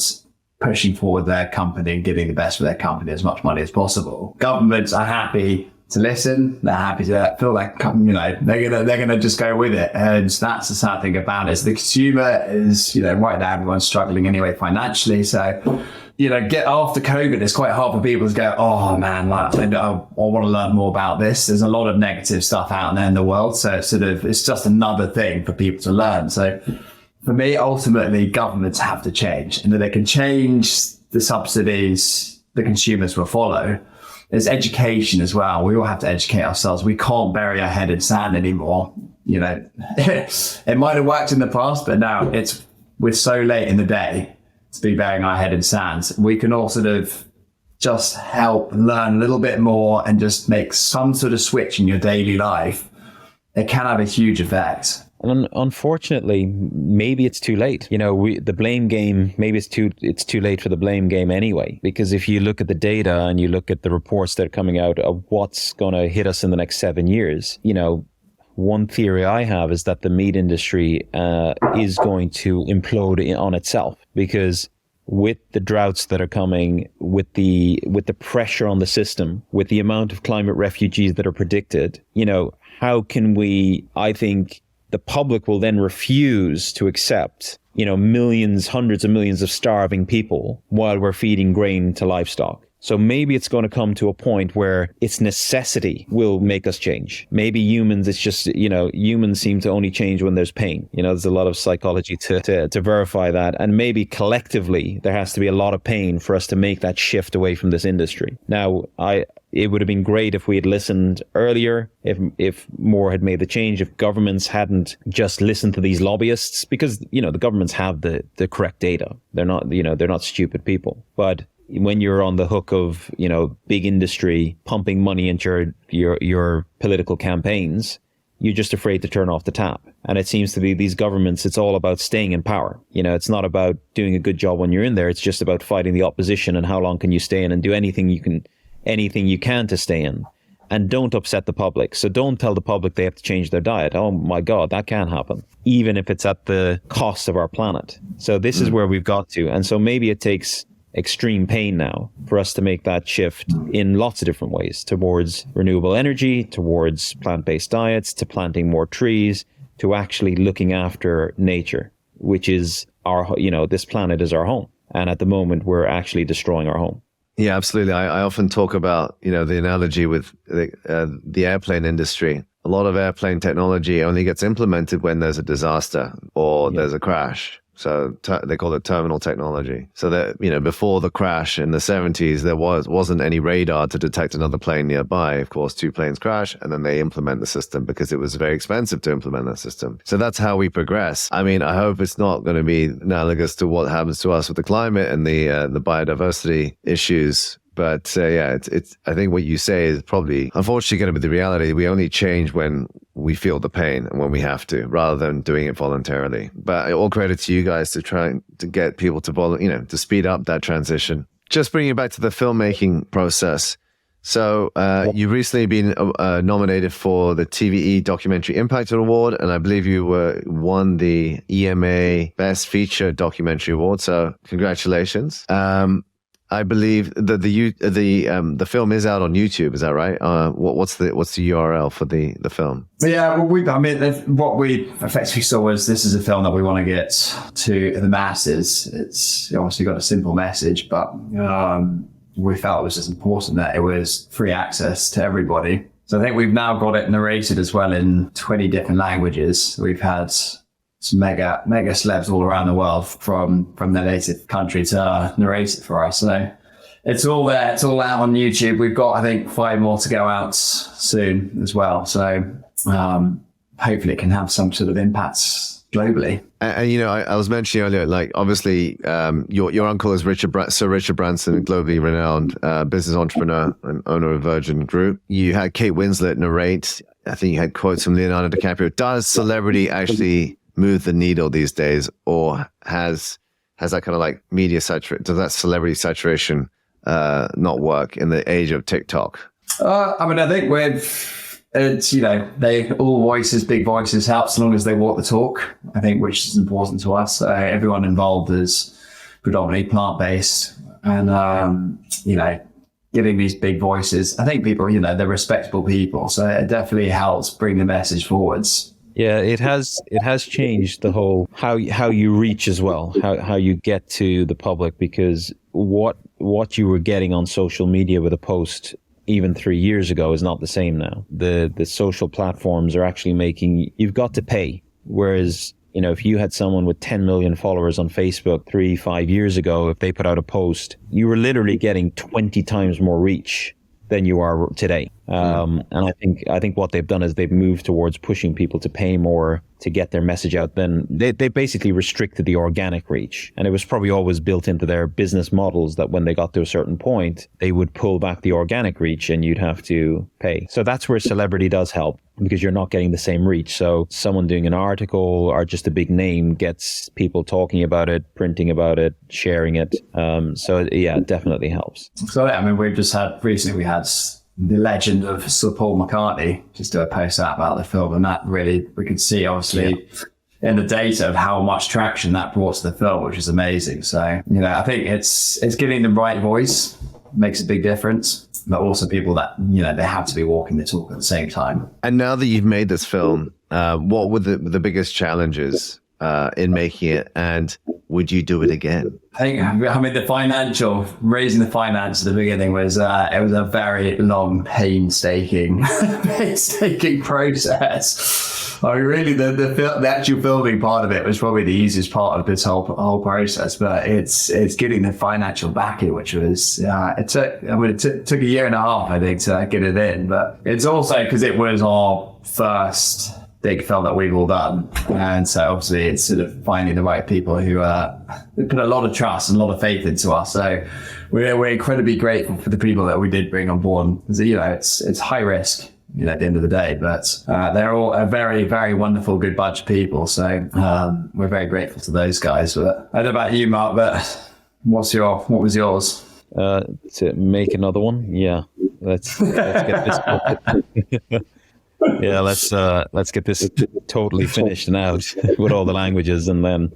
pushing forward their company and getting the best for their company, as much money as possible. Governments are happy to listen. They're happy to feel like, they're gonna just go with it. And that's the sad thing about it. Is the consumer is, right now everyone's struggling anyway financially. So, get after COVID, it's quite hard for people to go, oh man, I want to learn more about this. There's a lot of negative stuff out there in the world. So it's just another thing for people to learn. So for me, ultimately, governments have to change, and that they can change the subsidies, the consumers will follow. There's education as well. We all have to educate ourselves. We can't bury our head in sand anymore. It might have worked in the past, but now we're so late in the day to be burying our head in sand. We can all sort of just help learn a little bit more and just make some sort of switch in your daily life. It can have a huge effect. And unfortunately, maybe it's too late. The blame game, maybe it's too late for the blame game anyway. Because if you look at the data and you look at the reports that are coming out of what's going to hit us in the next 7 years, one theory I have is that the meat industry is going to implode on itself. Because with the droughts that are coming, with the pressure on the system, with the amount of climate refugees that are predicted, how can we, I think, the public will then refuse to accept, millions, hundreds of millions of starving people while we're feeding grain to livestock. So maybe it's going to come to a point where its necessity will make us change. Maybe humans, it's just, humans seem to only change when there's pain. There's a lot of psychology to verify that. And maybe collectively, there has to be a lot of pain for us to make that shift away from this industry. Now, it would have been great if we had listened earlier, if more had made the change, if governments hadn't just listened to these lobbyists, because, the governments have the correct data. They're not stupid people. But when you're on the hook of, big industry pumping money into your political campaigns, you're just afraid to turn off the tap. And it seems to be these governments, it's all about staying in power. It's not about doing a good job when you're in there. It's just about fighting the opposition and how long can you stay in and do anything you can to stay in. And don't upset the public. So don't tell the public they have to change their diet. Oh my God, that can't happen. Even if it's at the cost of our planet. So this is where we've got to. And so maybe it takes extreme pain now for us to make that shift in lots of different ways towards renewable energy, towards plant-based diets, to planting more trees, to actually looking after nature, which is this planet is our home. And at the moment, we're actually destroying our home. Yeah, absolutely. I often talk about, the analogy with the airplane industry. A lot of airplane technology only gets implemented when there's a disaster or there's a crash. So they call it terminal technology. So that, before the crash in the 70s, there wasn't any radar to detect another plane nearby. Of course, 2 planes crash and then they implement the system because it was very expensive to implement that system. So that's how we progress. I mean, I hope it's not going to be analogous to what happens to us with the climate and the biodiversity issues. But it's. I think what you say is probably, unfortunately, going to be the reality. We only change when we feel the pain and when we have to, rather than doing it voluntarily. But all credit to you guys to try to get people to to speed up that transition. Just bringing it back to the filmmaking process. So you've recently been nominated for the TVE Documentary Impact Award, and I believe you won the EMA Best Feature Documentary Award. So congratulations. I believe that the film is out on YouTube. Is that right? What's the URL for the film? Yeah, what we effectively saw was this is a film that we want to get to the masses. It's obviously got a simple message, but we felt it was just important that it was free access to everybody. So I think we've now got it narrated as well in 20 different languages. We've had some mega celebs all around the world from their native country to narrate it for us. So it's all there. It's all out on YouTube. We've got, I think, 5 more to go out soon as well. So hopefully it can have some sort of impact globally. And you know, I was mentioning earlier, like obviously, your uncle is Sir Richard Branson, globally renowned business entrepreneur and owner of Virgin Group. You had Kate Winslet narrate. I think you had quotes from Leonardo DiCaprio. Does celebrity actually move the needle these days, or has that kind of like media saturation? Does that celebrity saturation not work in the age of TikTok? I mean, I think it's, you know, they all voices, big voices help so long as they walk the talk, I think, which is important to us. Everyone involved is predominantly plant-based, and, you know, giving these big voices, I think people, you know, they're respectable people. So it definitely helps bring the message forwards. Yeah, it has changed the whole how you reach as well, how you get to the public, because what you were getting on social media with a post even 3 years ago is not the same now. The social platforms are actually making, you've got to pay. Whereas, you know, if you had someone with 10 million followers on Facebook 3-5 years ago, if they put out a post, you were literally getting 20 times more reach than you are today. And I think what they've done is they've moved towards pushing people to pay more to get their message out. Then they basically restricted the organic reach. And it was probably always built into their business models that when they got to a certain point, they would pull back the organic reach and you'd have to pay. So that's where celebrity does help, because you're not getting the same reach. So someone doing an article or just a big name gets people talking about it, printing about it, sharing it. So yeah, it definitely helps. So I mean, recently we had the legend of Sir Paul McCartney just do a post out about the film, and that really, we could see obviously in the data of how much traction that brought to the film, which is amazing. So, you know, I think it's getting the right voice makes a big difference, but also people that, you know, they have to be walking the talk at the same time. And now that you've made this film, what were the biggest challenges in making it, and would you do it again? I mean, raising the finance at the beginning was it was a very long, painstaking process. I mean, really, the actual filming part of it was probably the easiest part of this whole process. But it's getting the financial backing, which was it took a year and a half, I think, to get it in. But it's also because it was our first big film that we've all done, and so obviously it's sort of finding the right people who put a lot of trust and a lot of faith into us. So we're incredibly grateful for the people that we did bring on board. You know, it's high risk, you know, at the end of the day, but they're all a very, very wonderful, good bunch of people. So we're very grateful to those guys. But I don't know about you, Mark, but what was yours? To make another one, yeah. Let's get this. Yeah, let's get this totally finished and out with all the languages, and then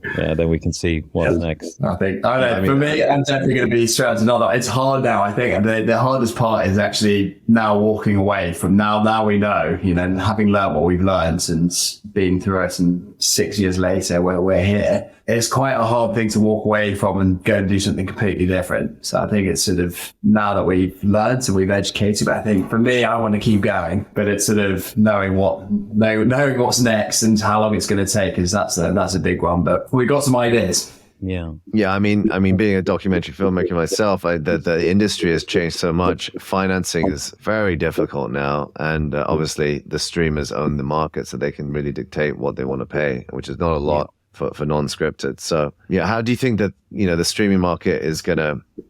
we can see what's next. I think for me, I'm definitely going to be straight to another. It's hard now. I think the hardest part is actually now walking away from now we know, you know, and having learned what we've learned and been through it, and 6 years later we're here. It's quite a hard thing to walk away from and go and do something completely different. So I think it's sort of, now that we've learned and we've educated, but I think for me, I want to keep going, but it's sort of knowing what's next and how long it's going to take, because that's a big one, but we got some ideas. Yeah. I mean, being a documentary filmmaker myself, the industry has changed so much. Financing is very difficult now, and obviously the streamers own the market, so they can really dictate what they want to pay, which is not a lot for non-scripted. So yeah, how do you think that, you know, the streaming market is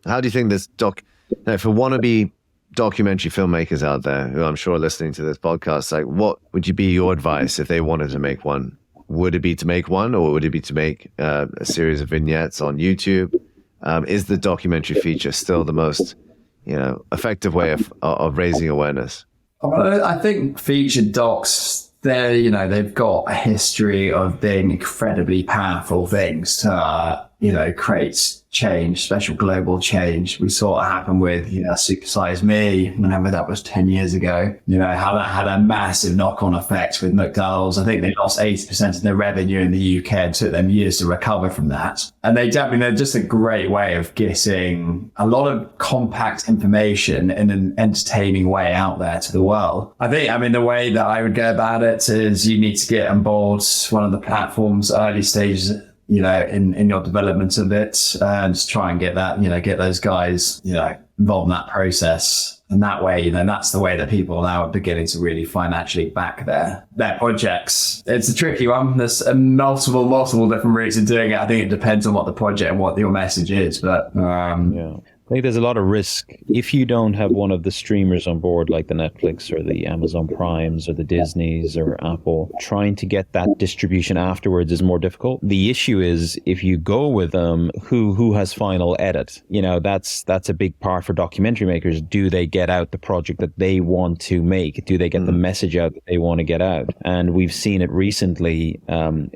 how do you think this for wannabe documentary filmmakers out there who I'm sure are listening to this podcast, like, what would be your advice if they wanted to make one? Would it be to make one, or would it be to make a series of vignettes on YouTube? Is the documentary feature still the most, you know, effective way of raising awareness? I think featured docs, they've got a history of being incredibly powerful things to creates change, special global change. We saw it happen with, Super Size Me, whenever that was 10 years ago, how that had a massive knock-on effect with McDonald's. I think they lost 80% of their revenue in the UK and took them years to recover from that. And they're just a great way of getting a lot of compact information in an entertaining way out there to the world. The way that I would go about it is you need to get on board one of the platforms early stages, in your development of it, and just try and get that, get those guys, involved in that process. And that way, that's the way that people now are beginning to really financially back their projects. It's a tricky one. There's multiple different routes of doing it. I think it depends on what the project and what your message is. But I think there's a lot of risk if you don't have one of the streamers on board, like the Netflix or the Amazon Primes or the Disneys or Apple. Trying to get that distribution afterwards is more difficult. The issue is if you go with them, who has final edit? That's a big part for documentary makers. Do they get out the project that they want to make? Do they get the message out that they want to get out? And we've seen it recently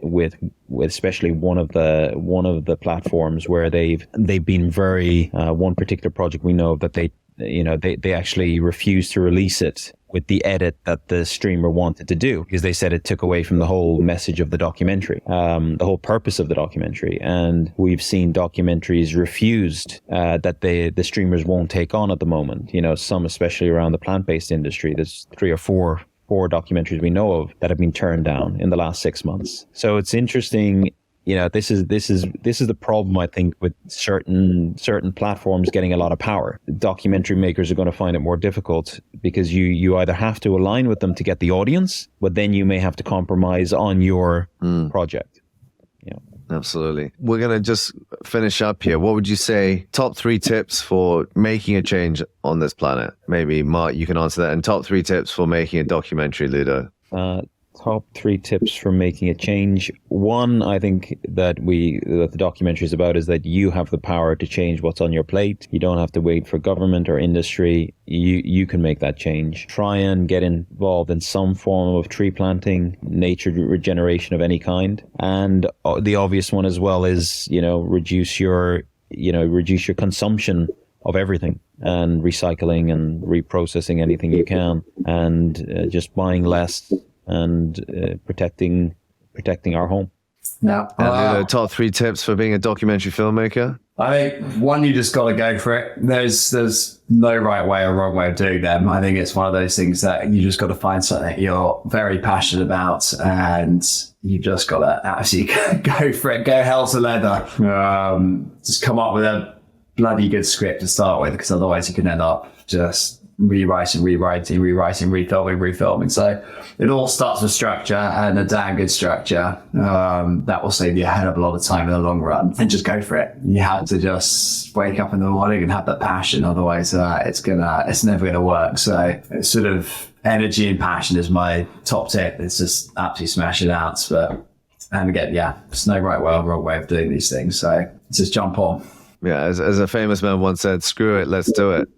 with especially one of the platforms where they've been very one particular project we know that they actually refused to release it with the edit that the streamer wanted to do, because they said it took away from the whole message of the documentary, the whole purpose of the documentary. And we've seen documentaries refused that the streamers won't take on at the moment. Some especially around the plant-based industry. There's 3 or 4 documentaries we know of that have been turned down in the last 6 months. So it's interesting. This is the problem, I think, with certain platforms getting a lot of power. Documentary makers are going to find it more difficult because you either have to align with them to get the audience, but then you may have to compromise on your project. Absolutely. We're going to just finish up here. What would you say, top 3 tips for making a change on this planet? Maybe, Mark, you can answer that. And top 3 tips for making a documentary, Ludo. Top 3 tips for making a change. One, I think that the documentary is about is that you have the power to change what's on your plate. You don't have to wait for government or industry. You can make that change. Try and get involved in some form of tree planting, nature regeneration of any kind. And the obvious one as well is, reduce your consumption of everything, and recycling and reprocessing anything you can, and just buying less and protecting our home. Yeah. And top 3 tips for being a documentary filmmaker? I think one, you just got to go for it. There's no right way or wrong way of doing them. I think it's one of those things that you just got to find something that you're very passionate about, and you just got to absolutely go for it. Go hell to leather. Just come up with a bloody good script to start with, because otherwise you can end up just rewriting, refilming. So it all starts with structure, and a damn good structure. That will save you a hell of a lot of time in the long run. And just go for it. You have to just wake up in the morning and have that passion. Otherwise, it's never gonna work. So it's sort of energy and passion is my top tip. It's just absolutely smash it out. And again, there's no right way or wrong way of doing these things. So just jump on. Yeah, as a famous man once said, screw it, let's do it.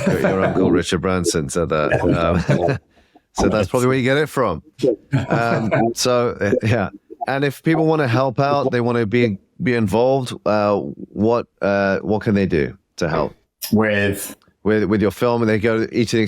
Your uncle Richard Branson said that. So that's probably where you get it from. And if people want to help out, they want to be involved, what can they do to help? With your film? They go to Eating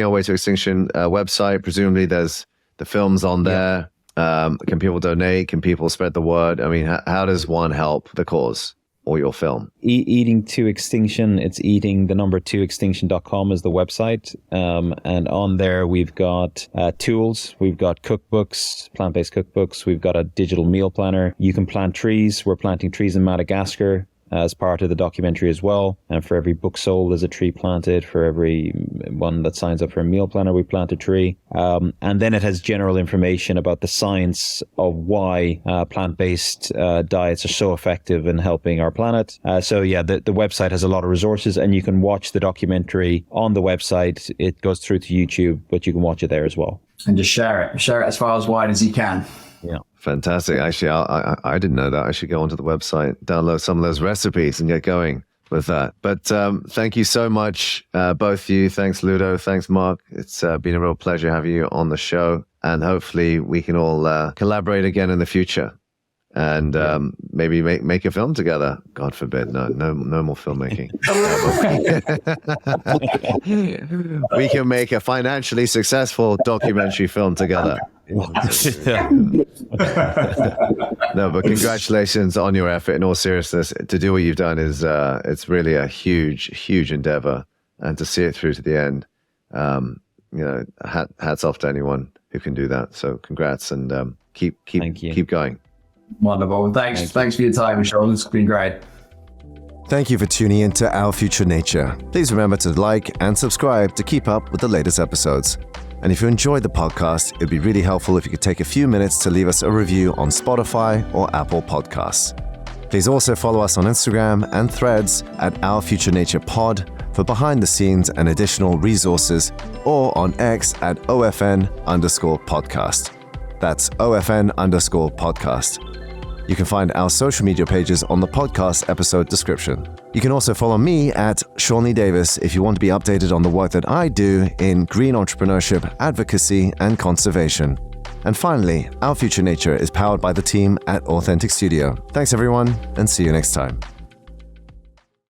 Our Way to Extinction website. Presumably there's the films on there. Can people donate? Can people spread the word? I mean, how does one help the cause or your film? Eating to Extinction. It's eating2extinction.com is the website. And on there, we've got tools. We've got cookbooks, plant-based cookbooks. We've got a digital meal planner. You can plant trees. We're planting trees in Madagascar as part of the documentary as well. And for every book sold, there's a tree planted. For every one that signs up for a meal planner, we plant a tree. And then it has general information about the science of why plant-based diets are so effective in helping our planet. The website has a lot of resources, and you can watch the documentary on the website. It goes through to YouTube, but you can watch it there as well. And just share it as far as wide as you can. Yeah. Fantastic. Actually, I didn't know that. I should go onto the website, download some of those recipes and get going with that. But thank you so much, both of you. Thanks, Ludo. Thanks, Mark. It's been a real pleasure having you on the show. And hopefully we can all collaborate again in the future. and maybe make a film together. God forbid, no more filmmaking. We can make a financially successful documentary film together. No, but congratulations on your effort. In all seriousness, to do what you've done is it's really a huge endeavor, and to see it through to the end, hats off to anyone who can do that. So congrats, and keep going. Wonderful. Thanks for your time, Sean. It's been great. Thank you for tuning in to Our Future Nature. Please remember to like and subscribe to keep up with the latest episodes. And if you enjoyed the podcast, it'd be really helpful if you could take a few minutes to leave us a review on Spotify or Apple Podcasts. Please also follow us on Instagram and Threads at Our Future Nature Pod for behind the scenes and additional resources, or on X at OFN_podcast. That's OFN_podcast. You can find our social media pages on the podcast episode description. You can also follow me at Sean Lee-Davies if you want to be updated on the work that I do in green entrepreneurship, advocacy, and conservation. And finally, Our Future Nature is powered by the team at Authentic Studio. Thanks everyone, and see you next time.